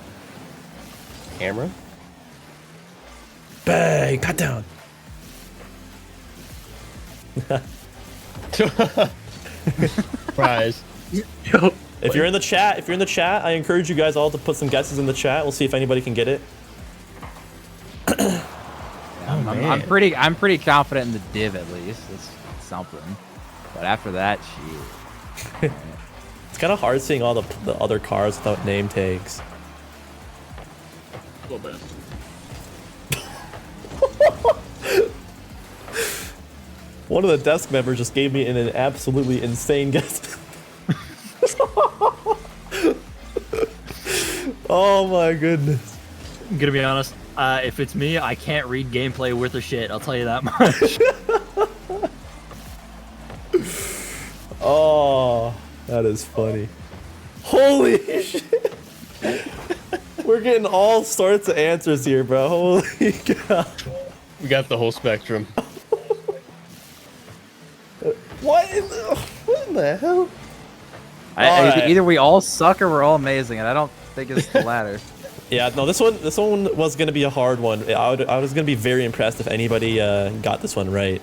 D: Camera.
B: Bang! Pat Down.
D: Surprise.
B: If you're in the chat, I encourage you guys all to put some guesses in the chat. We'll see if anybody can get it.
A: I'm pretty confident in the Div at least. It's something. But after that, shit.
B: It's kind of hard seeing all the other cars without name tags.
C: A little bit.
B: One of the desk members just gave me an absolutely insane guess. Oh my goodness.
E: I'm gonna be honest. If it's me, I can't read gameplay worth a shit. I'll tell you that much.
B: Oh, that is funny. Holy shit. We're getting all sorts of answers here, bro. Holy cow.
D: We got the whole spectrum.
B: What in the hell?
A: Right. Either we all suck or we're all amazing, and I don't think it's the latter.
B: Yeah, no, this one was gonna be a hard one. I was gonna be very impressed if anybody got this one right.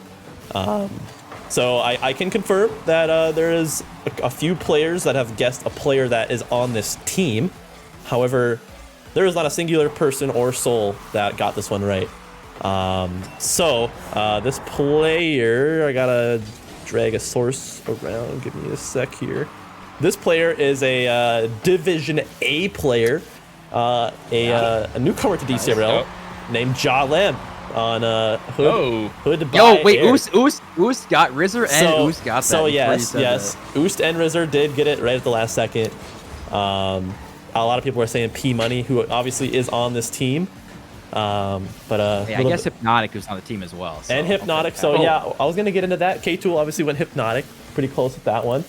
B: So I can confirm that there is a few players that have guessed a player that is on this team. However, there is not a singular person or soul that got this one right. This player, I gotta drag a source around. Give me a sec here. This player is a Division A player, a newcomer to Dcrl named Jalem on Hood.
A: Yo, wait,
B: Air.
A: Oost got Rizzer and Oost got that.
B: So
A: before you
B: yes,
A: said
B: yes,
A: that.
B: Oost and Rizzer did get it right at the last second. A lot of people are saying P Money, who obviously is on this team.
A: Yeah, I guess Hypnotic was on the team as well. So
B: and Hypnotic. So yeah, I was gonna get into that. K-Tool obviously went Hypnotic, pretty close with that one.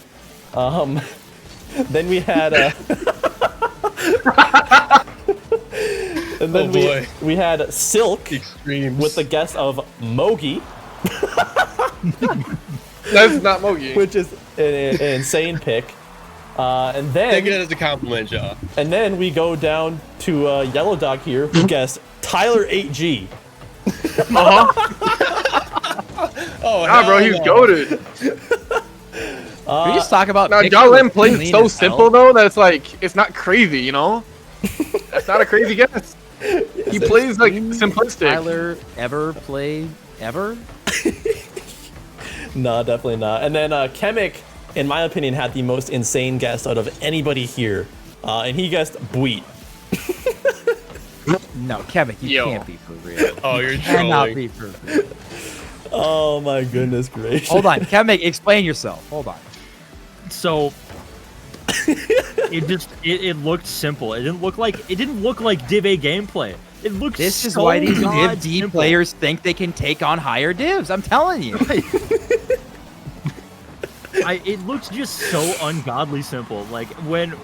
B: Then we had and then we had Silk
D: Extremes.
B: with the guess of Mogi,
C: That's not Mogi.
B: which is an insane pick. And
D: Take it
B: then
D: as a compliment, Jaw.
B: we go down to Yellow Dog here, who guessed Tyler 8G.
D: Oh,
C: Nah, bro, he's goated.
A: Can we just talk about
C: Now,
A: picking
C: Jalem
A: with
C: plays
A: clean
C: so
A: as
C: simple
A: hell?
C: though that it's like it's not crazy, you know. That's not a crazy guess. He plays like simplistic.
A: Tyler ever play ever?
B: No, definitely not. And then Kemek, in my opinion, had the most insane guess out of anybody here. And he guessed Bweet.
A: No, Kevin, you
C: Yo.
A: can't be for real.
D: Oh, you're
A: Cannot
D: trolling.
A: be for real.
B: Oh my goodness gracious.
A: Hold on, Kevin, explain yourself. Hold on.
E: So it looked simple. It didn't look like Div A gameplay. It looked
A: This is
E: so
A: why these
E: god
A: Div D
E: simple.
A: players think they can take on higher divs. I'm telling you.
E: It looks just so ungodly simple. Like when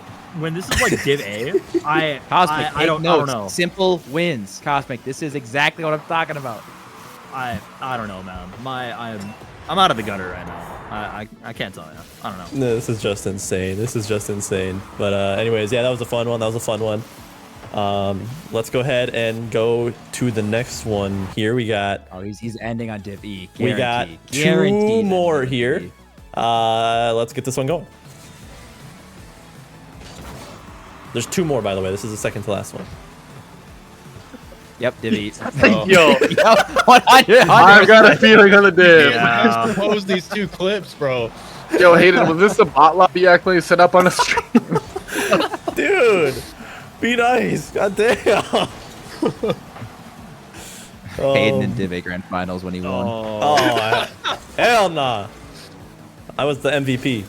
E: this is like Div A,
A: Cosmic,
E: I don't
A: notes.
E: know.
A: Simple wins. Cosmic, this is exactly what I'm talking about.
E: I don't know, man. I'm out of the gutter right now. I can't tell you. I don't know.
B: No, this is just insane. This is just insane. But anyways, yeah, that was a fun one. That was a fun one. Let's go ahead and go to the next one. Here we got.
A: Oh, he's ending on Div E.
B: We got
A: Guaranteed.
B: two
A: Guaranteed
B: more
A: ending on
B: here.
A: Div E.
B: Let's get this one going. There's two more, by the way. This is the second to last one.
A: Yep, Div E.
C: Yo,
A: Yep, 100.
C: I've got a feeling on the div.
E: Yeah.
D: Propose these two clips, bro.
C: Yo, Hayden, was this the bot lobby you actually set up on the stream?
B: Dude, be nice. God damn.
A: Hayden in Div A Grand Finals when he won.
B: Oh, hell nah. I was the MVP.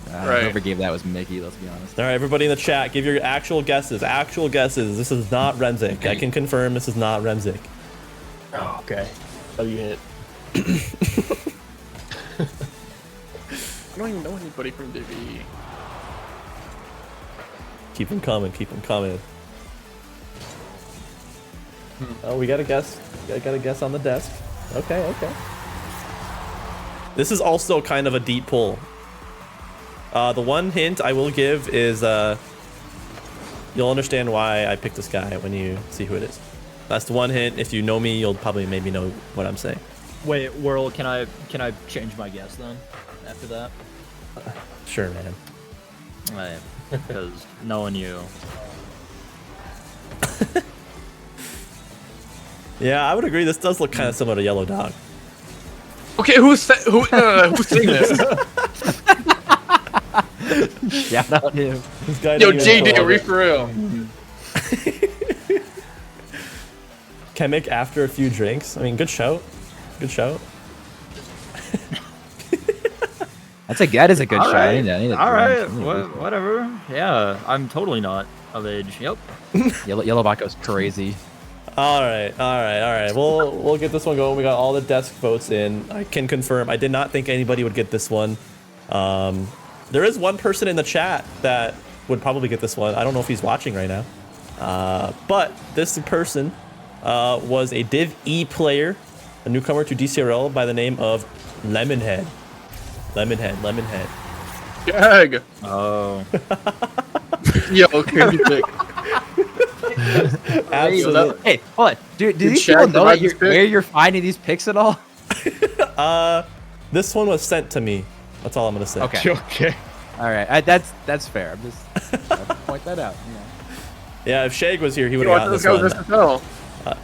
C: Right.
A: Whoever gave that was Mickey, let's be honest.
B: All right, everybody in the chat, give your actual guesses. Actual guesses. This is not Remzik. I can confirm this is not Remzik.
D: Oh, okay. Oh, you hit.
C: I don't even know anybody from Div E.
B: Keep them coming. Keep them coming. Oh, we got a guess. Got a guess on the desk. Okay, okay. This is also kind of a deep pull. The one hint I will give is you'll understand why I picked this guy when you see who it is. That's the one hint. If you know me, you'll probably maybe know what I'm saying.
E: Wait, Whirl, can I change my guess then? After that,
B: Sure, man.
E: because knowing you,
B: Yeah, I would agree. This does look kind of similar to Yellow Dog.
C: Okay, who's saying this?
A: Shout out him.
B: This guy
C: Yo,
B: didn't even
C: JD,
B: call
C: are we
B: it.
C: for real?
B: Chemic after a few drinks. I mean, good shout. Good shout.
A: That is a good
E: All
A: shot.
E: right.
A: I need to
E: all right,
A: I need to-
E: whatever. Yeah, I'm totally not of age. Yep.
A: Yellow vodka's crazy.
B: All right. We'll get this one going. We got all the desk votes in. I can confirm. I did not think anybody would get this one. There is one person in the chat that would probably get this one. I don't know if he's watching right now. But this person was a Div E player, a newcomer to DCRL by the name of Lemonhead. Lemonhead.
C: Jag.
E: Oh.
C: Yo, okay, you pick.
B: Absolutely.
A: Hey, hold on. Do
C: Did
A: these
C: Shaq
A: people know
C: provide
A: that
C: this pick?
A: where you're finding these picks at all?
B: This one was sent to me. That's all I'm gonna say.
A: Okay.
D: Okay.
A: All right. That's fair. I'm just I have to point that out.
B: Yeah, if Shag was here, he would
C: Yo, I
B: have
C: thought
B: gotten
C: this
B: this
C: guy was
B: one.
C: SSL.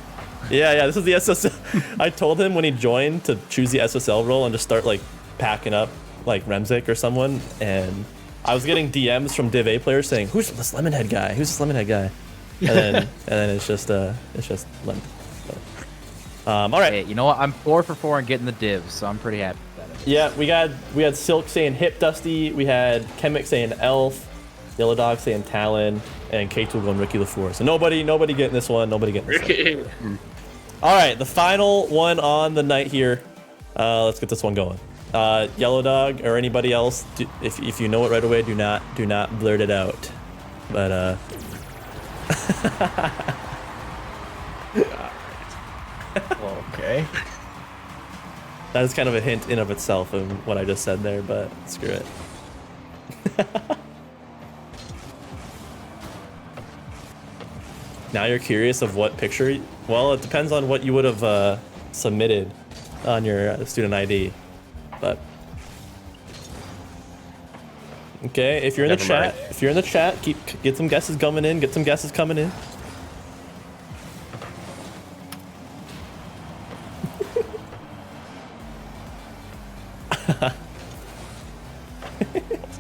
B: Yeah, this is the SSL. I told him when he joined to choose the SSL role and just start like packing up like Remzik or someone, and I was getting DMs from Div A players saying, "Who's this Lemonhead guy? Who's this Lemonhead guy?" And then it's just Lemon. So, all right.
A: Hey, you know what? I'm 4 for 4 in getting the divs, so I'm pretty happy with that.
B: Yeah, we had Silk saying Hip Dusty, we had Chemic saying Elf, Yellow Dog saying Talon, and K-Tool going Ricky LaFleur. So nobody getting this one. Nobody getting this one.
C: Ricky.
B: All right, the final one on the night here. Let's get this one going. Yellow Dog or anybody else, if you know it right away, do not blurt it out. But
D: Okay.
B: that is kind of a hint in of itself of what I just said there. But screw it. Now you're curious of what picture? Well, it depends on what you would have submitted on your student ID. But okay, if you're in the
D: Never
B: chat,
D: mind.
B: get some guesses coming in. Get some guesses coming in.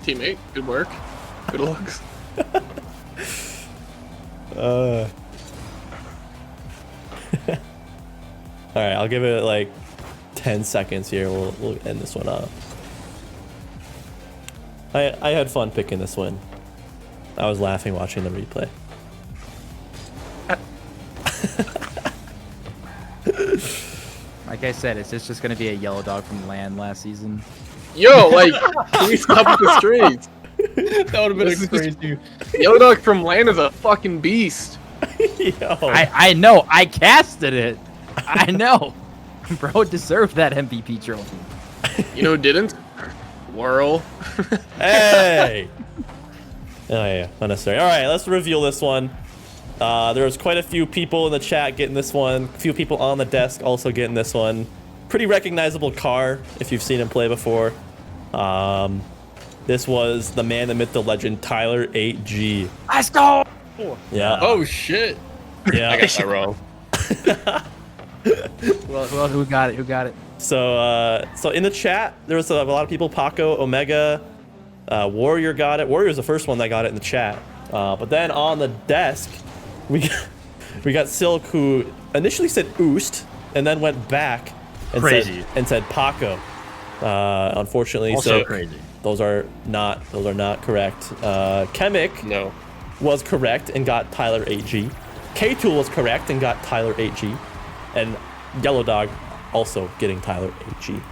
C: Teammate, good work. Good looks.
B: All right, I'll give it like 10 seconds here. We'll end this one up. I had fun picking this one. I was laughing watching the replay.
A: Like I said, it's just going to be a Yellow Dog from LAN last season.
C: Yo, like, can we stop with the streets?
D: That would have been
C: This
D: a
C: is
D: crazy.
C: Yellow Dog from Land is a fucking beast.
B: Yo.
A: I know. I casted it. I know. Bro deserved that MVP trophy.
C: You know who didn't? Whirl.
B: Hey! Oh yeah, unnecessary. All right, let's reveal this one. There was quite a few people in the chat getting this one. A few people on the desk also getting this one. Pretty recognizable car if you've seen him play before. This was the man, the myth, the legend, Tyler 8G.
A: Let's go!
B: Yeah.
D: Oh shit!
B: Yeah.
D: I got that wrong.
A: Well, who got it? Who got it?
B: So in the chat, there was a lot of people. Paco, Omega, Warrior got it. Warrior's the first one that got it in the chat. But then on the desk, we got Silk, who initially said Oost and then went back and said Paco. Unfortunately,
E: Also
B: so
E: crazy.
B: those are not correct. Chemic
D: No.
B: was correct and got Tyler 8G. K-Tool was correct and got Tyler 8G. And Yellow Dog also getting Tyler 8G.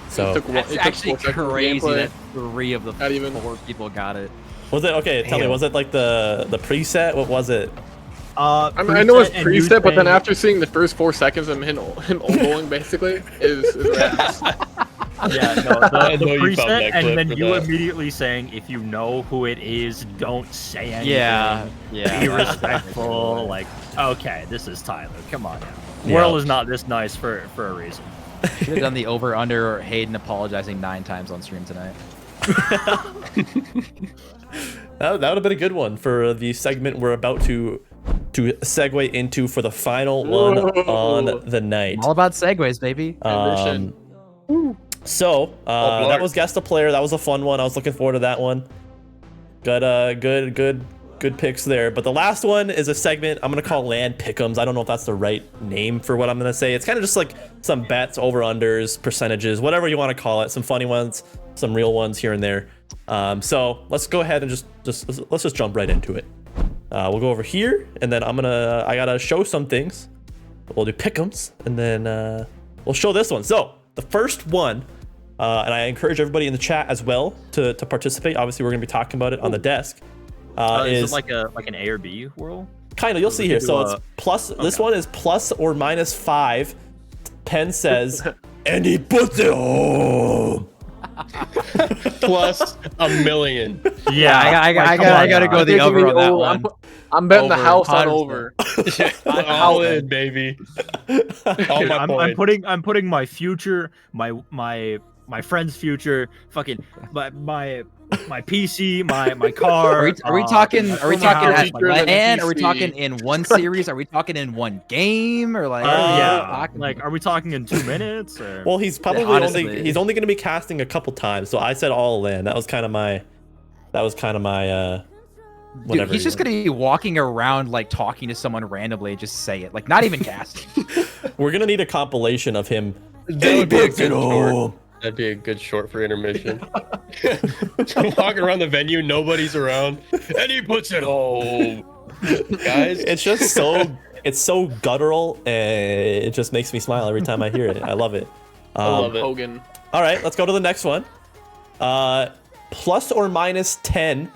B: So
A: That's actually crazy that 3 of the
C: Not even.
A: 4 people got it.
B: was it okay? Tell me, was it like the preset? What was it?
C: I mean, I know it's
E: Preset and you
C: preset, but then
E: saying-
C: after seeing the first 4 seconds of him ult-bowling, basically, is rats.
E: Yeah, no,
D: I
E: the
D: know you found
E: preset,
D: that
E: and
D: clip
E: then
D: for
E: you
D: that.
E: immediately saying, if you know who it is, don't say anything.
A: Yeah,
E: Be
A: yeah.
E: respectful. Like, okay, this is Tyler. Come on now.
B: Yeah.
E: World is not this nice for a reason.
A: Should have done the over/under or Hayden apologizing 9 times on stream tonight.
B: That would have been a good one for the segment we're about to segue into for the final one on the night.
A: All about segues, baby.
C: Ambition.
B: So
C: Lord.
B: that was Guess the Player. That was a fun one. I was looking forward to that one. Got good picks there. But the last one is a segment I'm gonna call Land Pick'ems. I don't know if that's the right name for what I'm gonna say. It's kind of just like some bets, over/unders, percentages, whatever you want to call it. Some funny ones, some real ones here and there. So let's go ahead and let's just jump right into it. We'll go over here, and then I gotta show some things. We'll do pick'ems, and then we'll show this one. So the first one, and I encourage everybody in the chat as well to participate. Obviously, we're gonna be talking about it on the desk.
E: Is it like an A or B world?
B: Kind of, you'll see here.
E: do
B: So
E: a-
B: it's plus. This one is plus or minus 5. Pen says, and he puts it home.
D: Plus a million.
E: Yeah,
A: I
E: like,
A: gotta
E: come
A: go
E: on,
A: the over on that one.
C: I'm betting the
A: Over,
C: house on
A: 100%.
C: over.
D: All in, baby. All
E: Dude,
D: my
E: I'm
D: points.
E: putting my future, my friend's future, fucking my PC, my car.
A: Are we talking
E: my
A: at
C: future than
A: LAN? Are we
C: PC.
A: talking in one series? Are we talking in one game? Or like,
E: yeah, like, are we talking in 2 minutes? Or?
B: Well, he's probably
A: honestly.
B: only going to be casting a couple times. So I said all in. That was kind of my
A: dude,
B: whatever.
A: he's just gonna be walking around like talking to someone randomly and just say it, like not even casting.
B: We're gonna need a compilation of him.
D: That would be a
B: puts it
D: good short.
B: home.
D: That'd be a good short for intermission. Walking around the venue, nobody's around, and he puts it home. Guys,
B: It's just so guttural, and it just makes me smile every time I hear it. I love it.
D: I love it.
C: Hogan.
B: All right, let's go to the next one. Plus or minus 10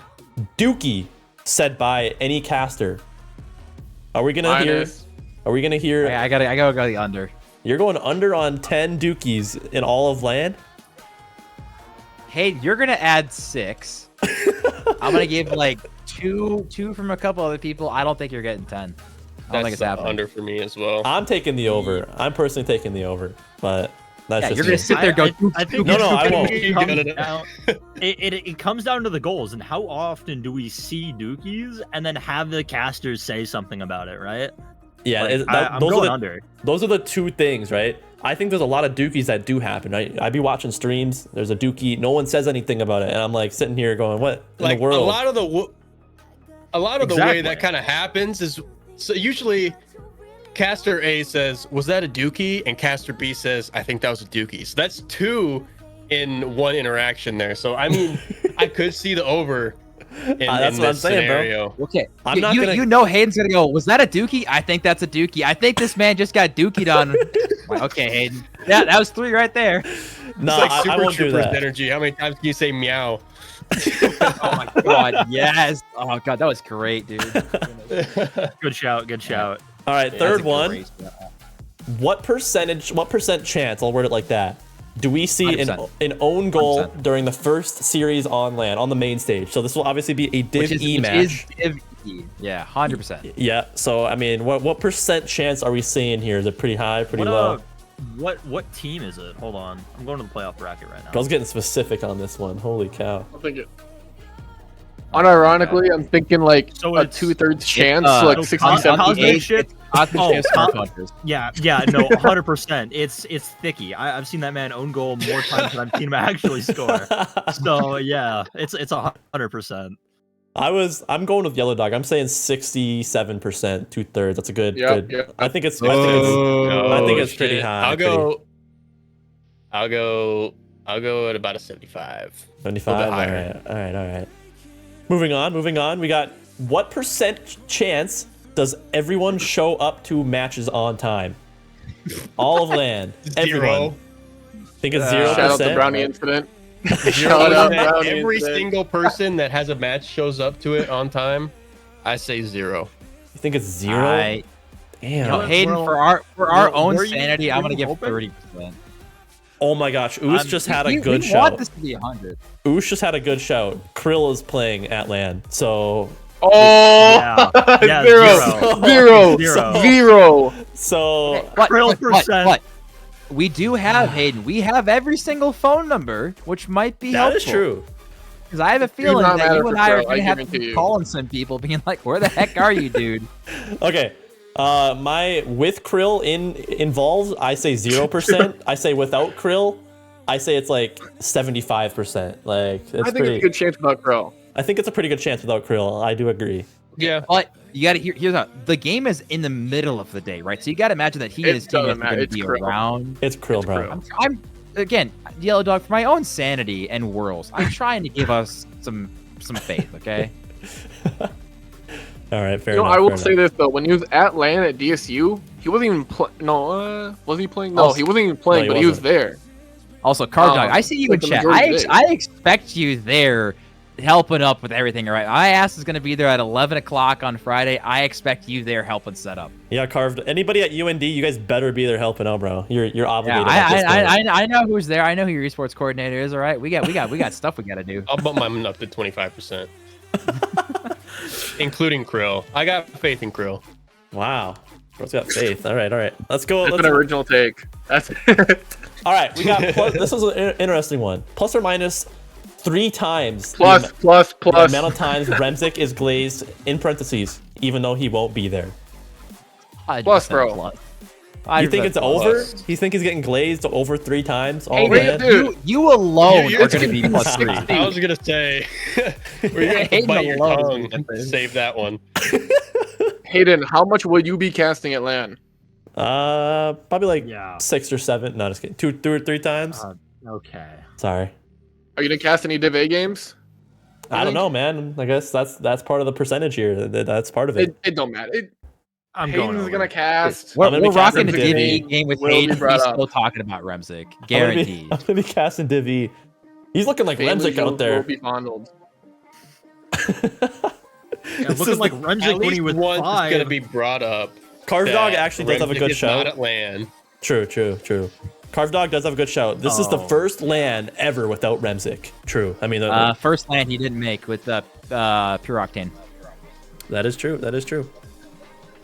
B: Dookie said by any caster. Are we gonna
C: Minus.
B: hear?
A: I gotta go the under.
B: You're going under on 10 Dookies in all of LAN?
A: Hey, you're gonna add 6. I'm gonna give like two from a couple other people. I don't think you're getting 10. I don't think
D: That's
A: it's happening.
D: under for me as well.
B: I'm taking the over. I'm personally taking the over, but that's
A: Yeah,
B: just
A: you're
B: me.
A: gonna sit there and go.
E: I think
B: No, no, I
E: it
B: won't.
E: comes down- It comes down to the goals and how often do we see Dookies and then have the casters say something about it, right?
B: Yeah,
E: Like, I'm
B: those,
E: going
B: are
E: under.
B: those are the two things, right? I think there's a lot of Dookies that do happen, right? I be watching streams. There's a Dookie. No one says anything about it, and I'm like sitting here going, "What in
D: Like
B: the world?"
D: a lot of the way
E: Exactly.
D: that kind of happens is so usually caster A says, "Was that a Dookie?" and caster B says, "I think that was a Dookie." So that's 2 in one interaction there. So I mean, I could see the over in,
B: That's
D: in
B: what I'm
D: this
B: saying, bro.
D: scenario.
A: Okay,
B: I'm not
A: you,
B: gonna-
A: you know Hayden's gonna go. Was that a Dookie? I think that's a Dookie. I think this man just got Dookied on. Like, okay, Hayden. Yeah, that was 3 right there.
B: No,
D: It's like
B: I
D: Super
B: won't do
D: Troopers
B: that.
D: energy. How many times can you say meow?
A: Oh my god, yes. Oh god, that was great, dude.
E: Good shout, good shout.
B: All right,
A: Yeah,
B: third
A: that's a
B: one.
A: great shot.
B: what percent chance, I'll word it like that, do we see an own goal
A: 100%.
B: during the first series on LAN, on the main stage? So this will obviously be a Div E match.
A: Div E. Yeah, 100%.
B: Yeah, so I mean, what percent chance are we seeing here? Is it pretty high, pretty low?
E: What team is it? Hold on. I'm going to the playoff bracket right now.
B: I was getting specific on this one. Holy cow.
C: I'll think it. Unironically, I'm thinking like
E: So
C: a
E: it's-
C: 2/3 chance,
A: so
C: like
E: so
C: 67.
E: Cosmic shit.
A: Cosmic
E: Oh,
A: Star Punchers.
E: Yeah, no, 100%. It's Thicky. I've seen that man own goal more times than I've seen him actually score. So yeah, it's 100%.
B: I'm going with Yellow Dog. I'm saying 67%, 2/3. That's a good.
C: Yep,
B: good.
C: yep.
B: I think it's.
A: Oh,
B: I think it's pretty
D: shit.
B: high.
D: I'll go at about a 75.
B: 75.
D: A little bit
B: All
D: higher.
B: right. Moving on. We got what percent chance does everyone show up to matches on time? All of LAN. Everyone. Think it's 0%.
C: Shout out the Brownie incident.
D: Zero
C: Shout out
D: percent.
C: Brownie
D: Every
C: incident.
D: single person that has a match shows up to it on time. I say 0.
B: You think it's 0?
A: You
B: Damn.
A: know, Hayden,
E: Well,
A: for our
E: well,
A: own
E: were you-
A: sanity, I'm
E: were
A: gonna
E: you
A: give
E: hoping?
A: 30%.
B: Oh my gosh, Oosh just had a
A: we
B: good
A: want
B: shout.
A: this to be 100.
B: Oosh just had a good shout. Krill is playing at LAN, so
C: Oh,
E: Yeah,
C: zero.
E: Zero.
C: Zero.
A: But
E: percent.
A: we do have Hayden. We have every single phone number, which might be
B: that
A: helpful.
B: is true.
A: Because I have a feeling
C: not
A: that
C: matter
A: you and
C: for
A: I are
C: Crow,
A: going to
C: I
A: have
C: give
A: to
C: it to
A: be
C: you.
A: calling some people, being like, "Where the heck are you, dude?"
B: Okay. My with Krill involved, I say 0%. I say without Krill, I say it's like 75%. Like it's
C: I think
B: pretty.
C: it's a good chance without Crow.
B: I think it's a pretty good chance without Krill. I do agree.
D: Yeah.
A: But you got to here's how the game is in the middle of the day, right? So you got to imagine that he and
C: It
A: his team
C: doesn't
A: is
C: matter.
A: going to
C: It's
A: be
C: Krill.
A: around.
B: It's Krill, bro.
C: Krill.
A: I'm again, Yellow Dog, for my own sanity and Whirls. I'm trying to give us some faith, okay?
B: All right, fair
C: You know,
B: enough.
C: I will
B: fair
C: say
B: enough.
C: this though: when he was at LAN at DSU, he wasn't even was he playing? No, he wasn't even playing,
B: he
C: but he was
B: wasn't.
C: there.
A: Also, Carb Dog, I see you in
C: like the
A: chat.
C: majority of the day.
A: I expect you there, helping up with everything. All right, my ass is going to be there at 11 o'clock on Friday. I expect you there helping set up.
B: Yeah, carved. Anybody at UND, you guys better be there helping out, bro. You're
A: Yeah,
B: obligated. at this point.
A: I know who's there. I know who your esports coordinator is. All right, we got stuff we got to do.
D: I'll bump mine up to 25%. Including Krill. I got faith in Krill.
B: Wow. Bro's got faith. All right. Let's go.
C: That's
B: Let's,
C: an original take. That's it.
B: all right, we got. This is an interesting one. Plus or minus 3 times.
C: plus.
B: The amount of times Remzik is glazed in parentheses, even though he won't be there.
C: +, bro.
A: Plus.
B: You think
A: 100%
B: it's
A: plus.
B: over? You think he's getting glazed over 3 times?
A: Hey,
B: All
C: man,
B: man?
C: dude.
A: you alone
D: You-
A: are going to be plus 3.
D: I was gonna say, we're gonna have to
A: Hayden
D: bite your
A: alone
D: tongue
A: is
D: and
A: the thing.
D: save that one.
C: Hayden, how much would you be casting at LAN?
B: Probably like
E: Yeah.
B: 6 or 7. No, just kidding. 2 or 3 times.
E: Okay.
B: Sorry.
C: Are you gonna cast any Div A games?
B: I don't know, man. I guess that's part of the percentage here. That's part of it.
C: It don't matter.
E: I'm going
C: Hayden's
E: over.
C: gonna cast.
A: We're,
B: I'm gonna be
A: we're rocking the
B: casting
A: Div E
B: Div E.
A: game with
C: Will be
A: Hayden.
C: brought
A: He's
C: up.
A: still talking about Remzik.
B: I'm
A: Guaranteed.
B: gonna be casting Div E. He's looking like
C: Families
B: Remzik out
C: will
B: there.
C: be fondled.
E: Yeah,
B: This
E: looking
B: is
E: like
B: the-
E: Remzik
D: At
E: when he
D: least
E: was
D: one is
E: 5.
D: gonna be brought up.
B: Carved Dog
D: that
B: actually does have a
D: Remzik
B: good
D: is
B: shout.
D: Not at LAN.
B: True. Carved Dog does have a good shout. This is the
E: Oh.
B: first LAN ever without Remzik. True. I mean,
A: First land he didn't make with Pure Octane.
B: that is true.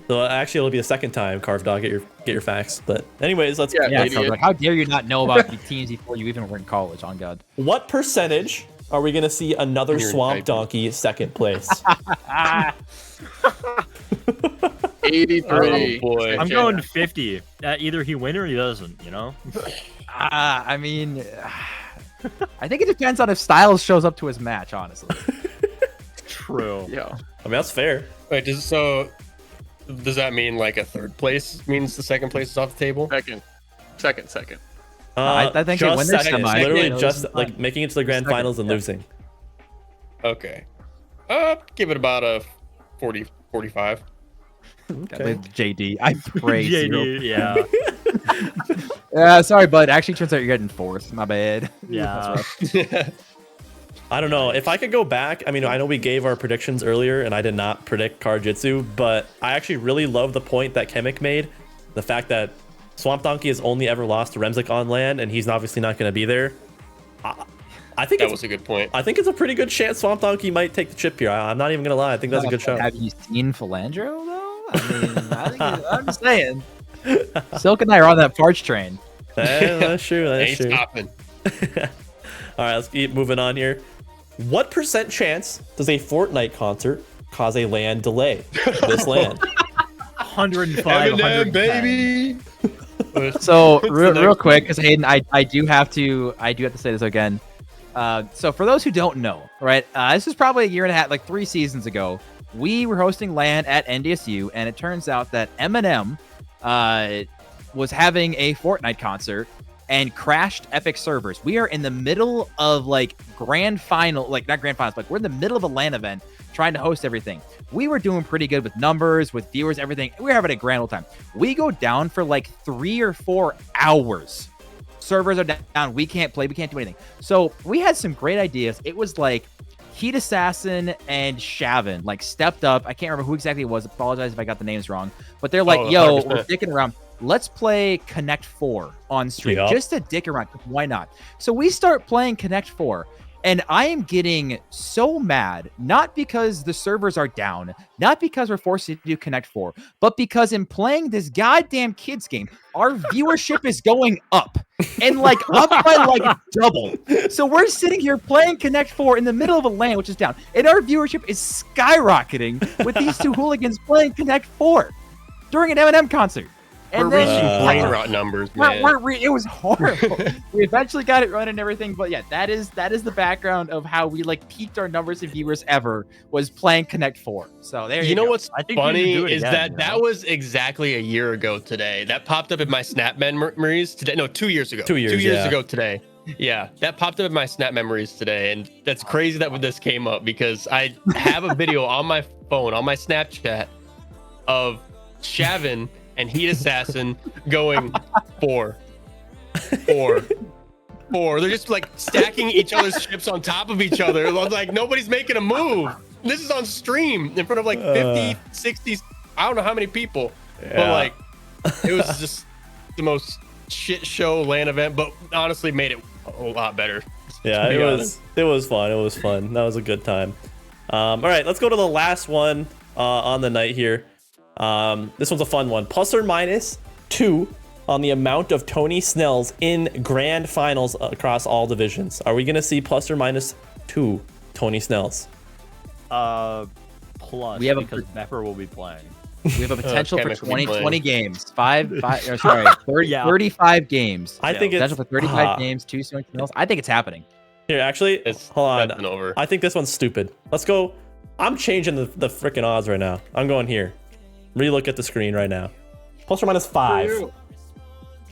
B: So actually, it'll be the second time Carved Dog get your facts. But anyways, let's.
C: Yeah.
A: Yeah,
C: Idiot.
A: so, like, how dare you not know about the teams before you even were in college? On God.
B: What percentage are we gonna see another
D: You're
B: Swamp
D: typing.
B: Donkey second place?
C: 83.
D: Oh, boy.
E: I'm going 50. Either he win or he doesn't, you know?
A: I mean, I think it depends on if Styles shows up to his match. Honestly,
E: True.
C: Yeah.
B: I mean, that's fair.
D: Wait, does that mean like a third place means the second place is off the table?
C: Second.
A: I think they
B: just
A: win their
B: second.
A: semi.
B: Literally
A: Second.
B: just like making it to the grand
A: Second,
B: finals and
A: yeah.
B: losing.
D: Okay. Give it about a 40, 45.
B: Okay.
A: JD, I pray.
E: JD, yeah.
A: Yeah, sorry, bud. Actually, turns out you're getting 4th. My bad.
E: Yeah.
B: I don't know. If I could go back, I mean, I know we gave our predictions earlier and I did not predict Karjitsu, but I actually really love the point that Kemek made. The fact that Swamp Donkey has only ever lost to Remzik on LAN, and he's obviously not going to be there. I think
D: That was a good point.
B: I think it's a pretty good chance Swamp Donkey might take the chip here. I'm not even going to lie. I think that's a good shot.
A: Have you seen Philandro though? I'm just saying. Silk and I are on that Parch train.
B: That's true. That's
D: Ain't
B: true.
D: stopping.
B: All right, let's keep moving on here. What % chance does a Fortnite concert cause a LAN delay? This LAN.
E: 105,
D: Eminem,
E: 110.
D: baby.
A: So real quick, because Hayden, I do have to say this again. So for those who don't know, right, this is probably a year and a half, like 3 seasons ago. We were hosting LAN at NDSU, and it turns out that Eminem was having a Fortnite concert and crashed Epic servers. We are in the middle of like grand final, like not grand finals, but we're in the middle of a LAN event trying to host everything. We were doing pretty good with numbers, with viewers, everything. We were having a grand old time. We go down for like 3 or 4 hours. Servers are down. We can't play. We can't do anything. So we had some great ideas. It was like Heat Assassin and Shavin like stepped up. I can't remember who exactly it was. Apologize if I got the names wrong. But they're like, yo,
D: 100%.
A: we're dicking around. Let's play Connect 4 on stream.
B: Yep.
A: Just to dick around. Why not? So we start playing Connect 4. And I am getting so mad, not because the servers are down, not because we're forced to do Connect 4, but because in playing this goddamn kids game, our viewership is going up. And like up by like double. So we're sitting here playing Connect 4 in the middle of a LAN, which is down. And our viewership is skyrocketing with these 2 hooligans playing Connect 4 during an Eminem concert. And
D: We're
A: then
D: reaching brain rot numbers, man.
A: it was horrible. We eventually got it running and everything, but yeah, that is the background of how we like peaked our numbers of viewers ever was playing Connect 4. So there you
D: know
A: go.
D: what's
E: I think we
D: funny
E: need to do it
D: is
E: again,
D: that
E: you
D: that
E: know?
D: was exactly a year ago today. That popped up in my Snap memories today. No, 2 years ago.
B: 2 years,
D: 2 years
B: yeah.
D: ago today. Yeah, that popped up in my Snap memories today, and that's crazy that this came up because I have a video on my phone on my Snapchat of Shavin and Heat Assassin going 4. They're just like stacking each other's ships on top of each other. Like nobody's making a move. This is on stream in front of like 50, 60, I don't know how many people. But like it was just the most shit show LAN event, but honestly made it a lot better.
B: Yeah, it was fun. It was fun. That was a good time. All right, let's go to the last one on the night here. This one's a fun one. ±2 on the amount of Tony Snells in grand finals across all divisions. Are we gonna see ±2 Tony Snells?
E: Plus,
A: We have a
E: because Bepper will be playing.
A: We have a potential for
D: chemically playing.
A: 20 games. 30,
E: Yeah.
A: 35 games.
B: I think it's
A: Potential for 35 games, 2 Tony Snells. I think it's happening.
B: Here, actually,
D: It's
B: hold
D: been
B: on.
D: over.
B: I think this one's stupid. Let's go. I'm changing the freaking odds right now. I'm going here. Relook at the screen right now. ±5. I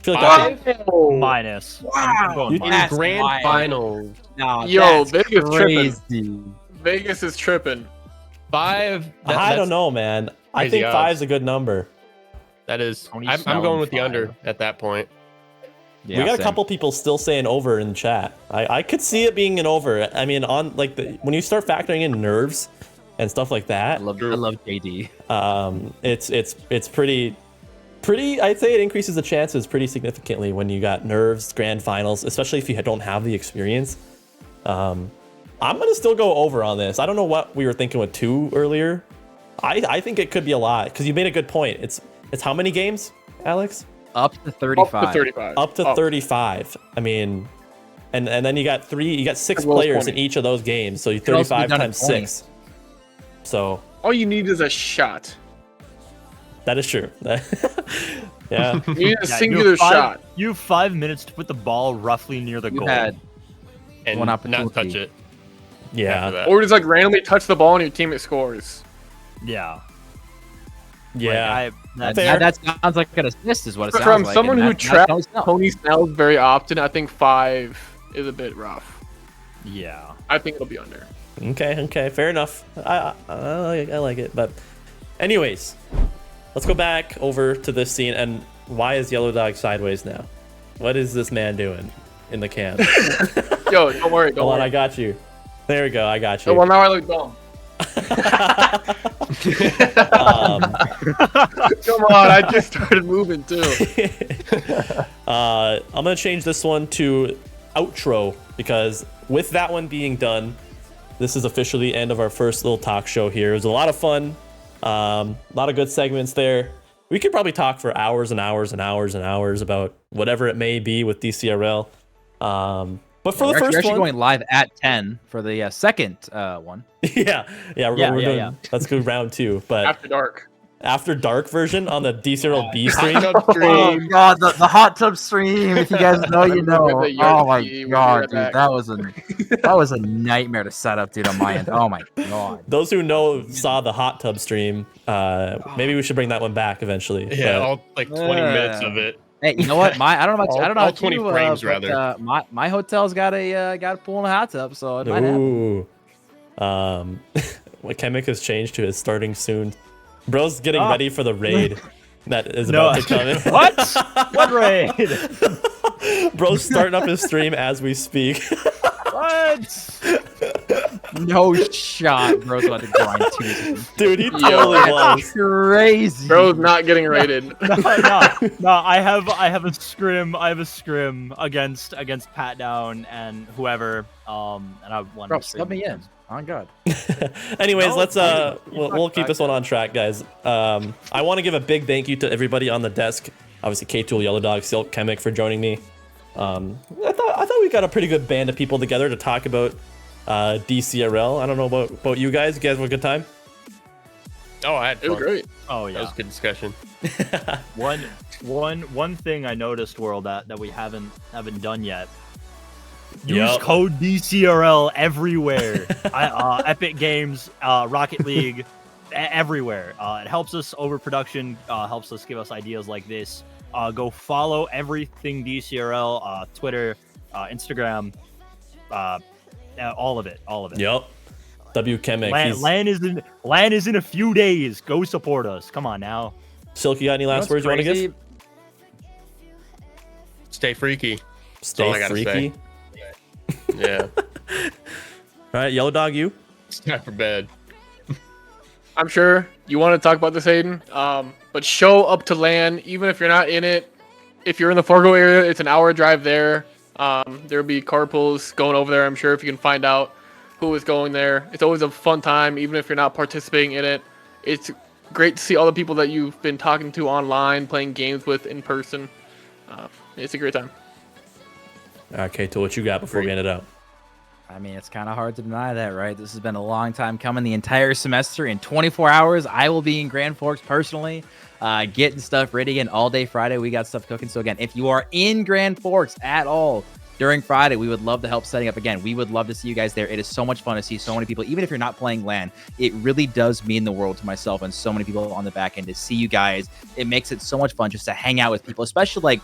B: feel like that's
E: Minus. I'm going
D: In
E: minus.
A: That's
D: grand
A: wild.
D: finals,
A: No,
C: Yo,
A: that's
C: Vegas tripping.
A: crazy.
C: Vegas is tripping.
D: 5.
B: I don't know, man. I
D: crazy
B: think
D: odds.
B: 5's a good number.
D: That is.
E: Tony
D: I'm
E: Snell
D: going
E: and
D: with the
E: 5.
D: under at that point.
A: Yeah,
B: We got a
A: same.
B: couple people still saying over in the chat. I could see it being an over. I mean, on like when you start factoring in nerves and stuff like
A: I
B: that,
A: love JD.
B: it's pretty. I'd say it increases the chances pretty significantly when you got nerves, grand finals, especially if you don't have the experience. I'm gonna still go over on this. I don't know what we were thinking with 2 earlier. I think it could be a lot because you made a good point. It's how many games, Alex?
A: Up to 35.
C: Up to 35.
B: Up to 35. I mean, and then you got 6
C: As well as
B: players
C: 20.
B: in each of those games, so you
A: could also be
B: 35
A: done at
B: times
A: 20.
B: 6. So
C: All you need is a shot.
B: that is true. Yeah.
C: You need a
E: Yeah,
C: singular
E: you have
C: shot.
E: You have 5 minutes to put the ball roughly near the
A: You
E: goal.
A: had
D: And
A: One
D: not
A: opportunity.
D: touch it. after
B: Yeah.
D: that.
C: Or just like randomly touch the ball and your teammate scores.
E: Yeah.
B: Yeah.
E: Like,
B: Fair.
A: that sounds like an assist, is what it sounds
C: From
A: like.
C: someone
A: and
C: who
A: that's
C: traps
A: Tony Snell.
C: Tony Snell very often, I think 5 is a bit rough.
E: yeah.
C: I think it'll be under.
B: Okay. Fair enough. I like it. But anyways, let's go back over to this scene. And why is Yellow Dog sideways now? What is this man doing in the cam?
C: Yo, don't worry. Don't
B: Hold on,
C: worry.
B: I got you. There we go. I got
C: Oh,
B: you.
C: well, now I look dumb. Come on, I just started moving too.
B: I'm gonna change this one to outro because with that one being done, this is officially the end of our first little talk show here. It was a lot of fun, a lot of good segments there. We could probably talk for hours and hours and hours and hours about whatever it may be with DCRL. But for the
A: We're
B: first
A: actually
B: one,
A: going live at 10 for the second one.
B: yeah, we're doing. Let's go round 2, but
C: After dark
B: version on the DCRL B stream.
A: Oh god, the hot tub stream! If you guys know, you know. Oh my god, dude, that was a nightmare to set up, dude, on my end. Oh my god.
B: Those who know saw the hot tub stream. Maybe we should bring that one back eventually.
D: Yeah,
B: but-
D: all like 20 minutes of it.
A: Hey, you know what? I don't know about you. I don't know.
D: All
A: about
D: 20
A: you,
D: frames,
A: but,
D: rather.
A: My hotel's got a pool and a hot tub, so it might happen.
B: Ooh. What Chemic has changed to is starting soon. Bro's getting ready for the raid that is about to come in.
E: What? What raid?
B: Bro's starting up his stream as we speak.
E: What?
A: No shot, bro's about to grind 2.
B: Dude, he totally was.
A: Crazy.
C: Bro's not getting raided.
E: No, I have a scrim. I have a scrim against Pat Down and whoever. And I want
A: Bro,
E: to
A: sub me in. Oh god.
B: Anyways,
E: No,
B: let's
E: dude,
B: we'll keep this one on track, guys. I want to give a big thank you to everybody on the desk. Obviously, K-Tool, Yellow Dog, Silk, Chemic for joining me. I thought we got a pretty good band of people together to talk about DCRL. I don't know about you guys. You guys have a good time?
D: Oh, I had fun.
C: It was great.
E: Oh
D: That was
E: yeah.
D: a good discussion.
E: One thing I noticed, World, that we haven't done yet. Use
B: Yup.
E: code DCRL everywhere. Epic Games, Rocket League, everywhere. It helps us overproduction. Helps us give us ideas like this. Go follow everything DCRL, Twitter, Instagram, all of it.
B: Yep. W Chemic.
E: LAN is in a few days. Go support us. Come on now.
B: Silk, you got any last words you want to give?
D: Stay freaky. all I
B: Stay
D: gotta
B: freaky.
D: Yeah.
B: All right, Yellow Dog, you?
D: It's time for bed.
C: I'm sure you want to talk about this, Hayden. But show up to LAN, even if you're not in it. If you're in the Fargo area, it's an hour drive there. There'll be carpools going over there, I'm sure, if you can find out who is going there. It's always a fun time, even if you're not participating in it. It's great to see all the people that you've been talking to online, playing games with in person. It's a great time.
B: Okay, to what you got before we end it out?
A: I mean, it's kind of hard to deny that, right? This has been a long time coming. The entire semester in 24 hours, I will be in Grand Forks personally, getting stuff ready. And all day Friday, we got stuff cooking. So again, if you are in Grand Forks at all during Friday, we would love to help setting up. Again, we would love to see you guys there. It is so much fun to see so many people, even if you're not playing LAN. It really does mean the world to myself and so many people on the back end to see you guys. It makes it so much fun just to hang out with people, especially like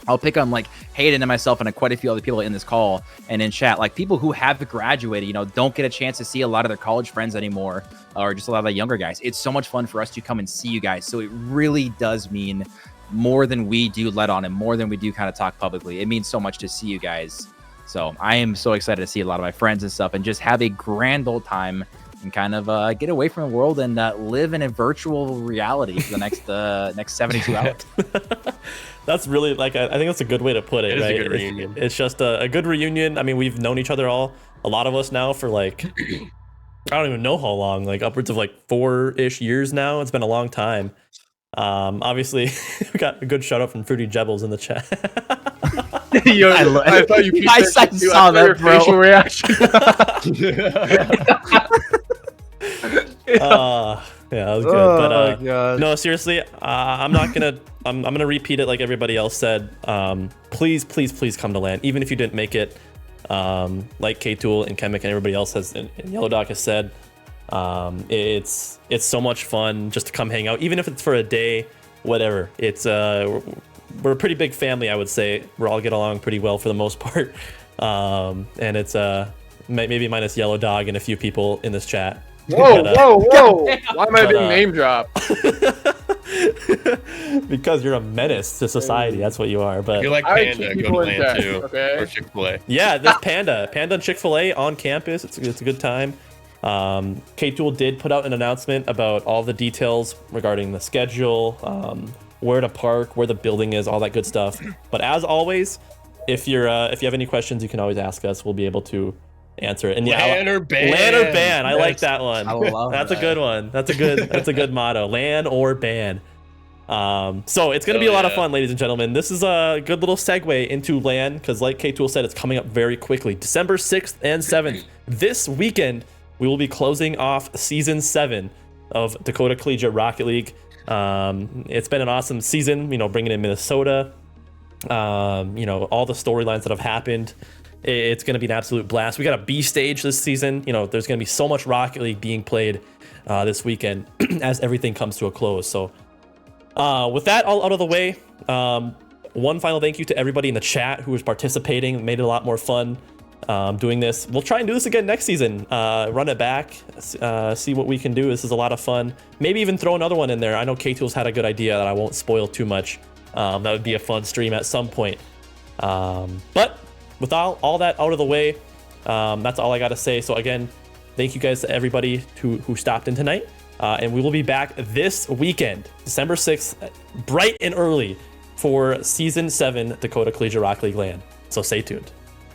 A: I'll pick on like Hayden and myself and quite a few other people in this call and in chat, like people who have graduated, don't get a chance to see a lot of their college friends anymore, or just a lot of the younger guys. It's so much fun for us to come and see you guys. So it really does mean more than we do let on and more than we do kind of talk publicly. It means so much to see you guys. So I am so excited to see a lot of my friends and stuff and just have a grand old time and kind of get away from the world and live in a virtual reality for the next 72 hours.
B: That's really I think that's a good way to put it.
D: It is a
B: right?
D: good reunion.
B: It's just a good reunion. I mean, we've known each other a lot of us now for I don't even know how long, like upwards of 4-ish years now. It's been a long time. Obviously, we got a good shout out from Fruity Jebbles in the chat.
C: Yo, I thought you
A: I saw that,
C: your
A: bro.
C: facial reaction.
B: Yeah, that was good. But no, seriously, I'm gonna repeat it like everybody else said. Please come to LAN, even if you didn't make it. Like K-Tool and Chemic and everybody else has and Yellow Doc has said, it's so much fun just to come hang out, even if it's for a day, whatever. It's we're a pretty big family, I would say. We all get along pretty well for the most part. And it's maybe minus Yellow Dog and a few people in this chat.
C: Whoa! Why am I being name dropped?
B: Because you're a menace to society. That's what you are. But
D: If you like
C: I
D: Panda,
C: keep
D: go to
C: people in
D: LAN
C: check,
D: too.
C: okay?
D: Or Chick-fil-A.
B: yeah, there's Panda and Chick-fil-A on campus. It's a good time. K-Tool did put out an announcement about all the details regarding the schedule, where to park, where the building is, all that good stuff. But as always, if you have any questions, you can always ask us. We'll be able to answer it. And yeah,
D: LAN or ban.
B: LAN or ban. I like that one.
A: I love
B: That's
A: that.
B: a good one. That's a good motto. LAN or ban. So it's gonna be a lot of fun, ladies and gentlemen. This is a good little segue into LAN because, like K-Tool said, it's coming up very quickly. December 6th and 7th. This weekend, we will be closing off season 7 of Dakota Collegiate Rocket League. It's been an awesome season, bringing in Minnesota, all the storylines that have happened. It's going to be an absolute blast. We got a B stage this season. There's going to be so much Rocket League being played this weekend as everything comes to a close. So with that all out of the way, one final thank you to everybody in the chat who was participating. It made it a lot more fun doing this. We'll try and do this again next season. Run it back, see what we can do. This is a lot of fun. Maybe even throw another one in there. I know K-Tool's had a good idea that I won't spoil too much. That would be a fun stream at some point. But with all that out of the way, that's all I got to say. So again, thank you guys to everybody who stopped in tonight. And we will be back this weekend, December 6th, bright and early for Season 7 Dakota Collegiate Rocket League LAN. So stay tuned.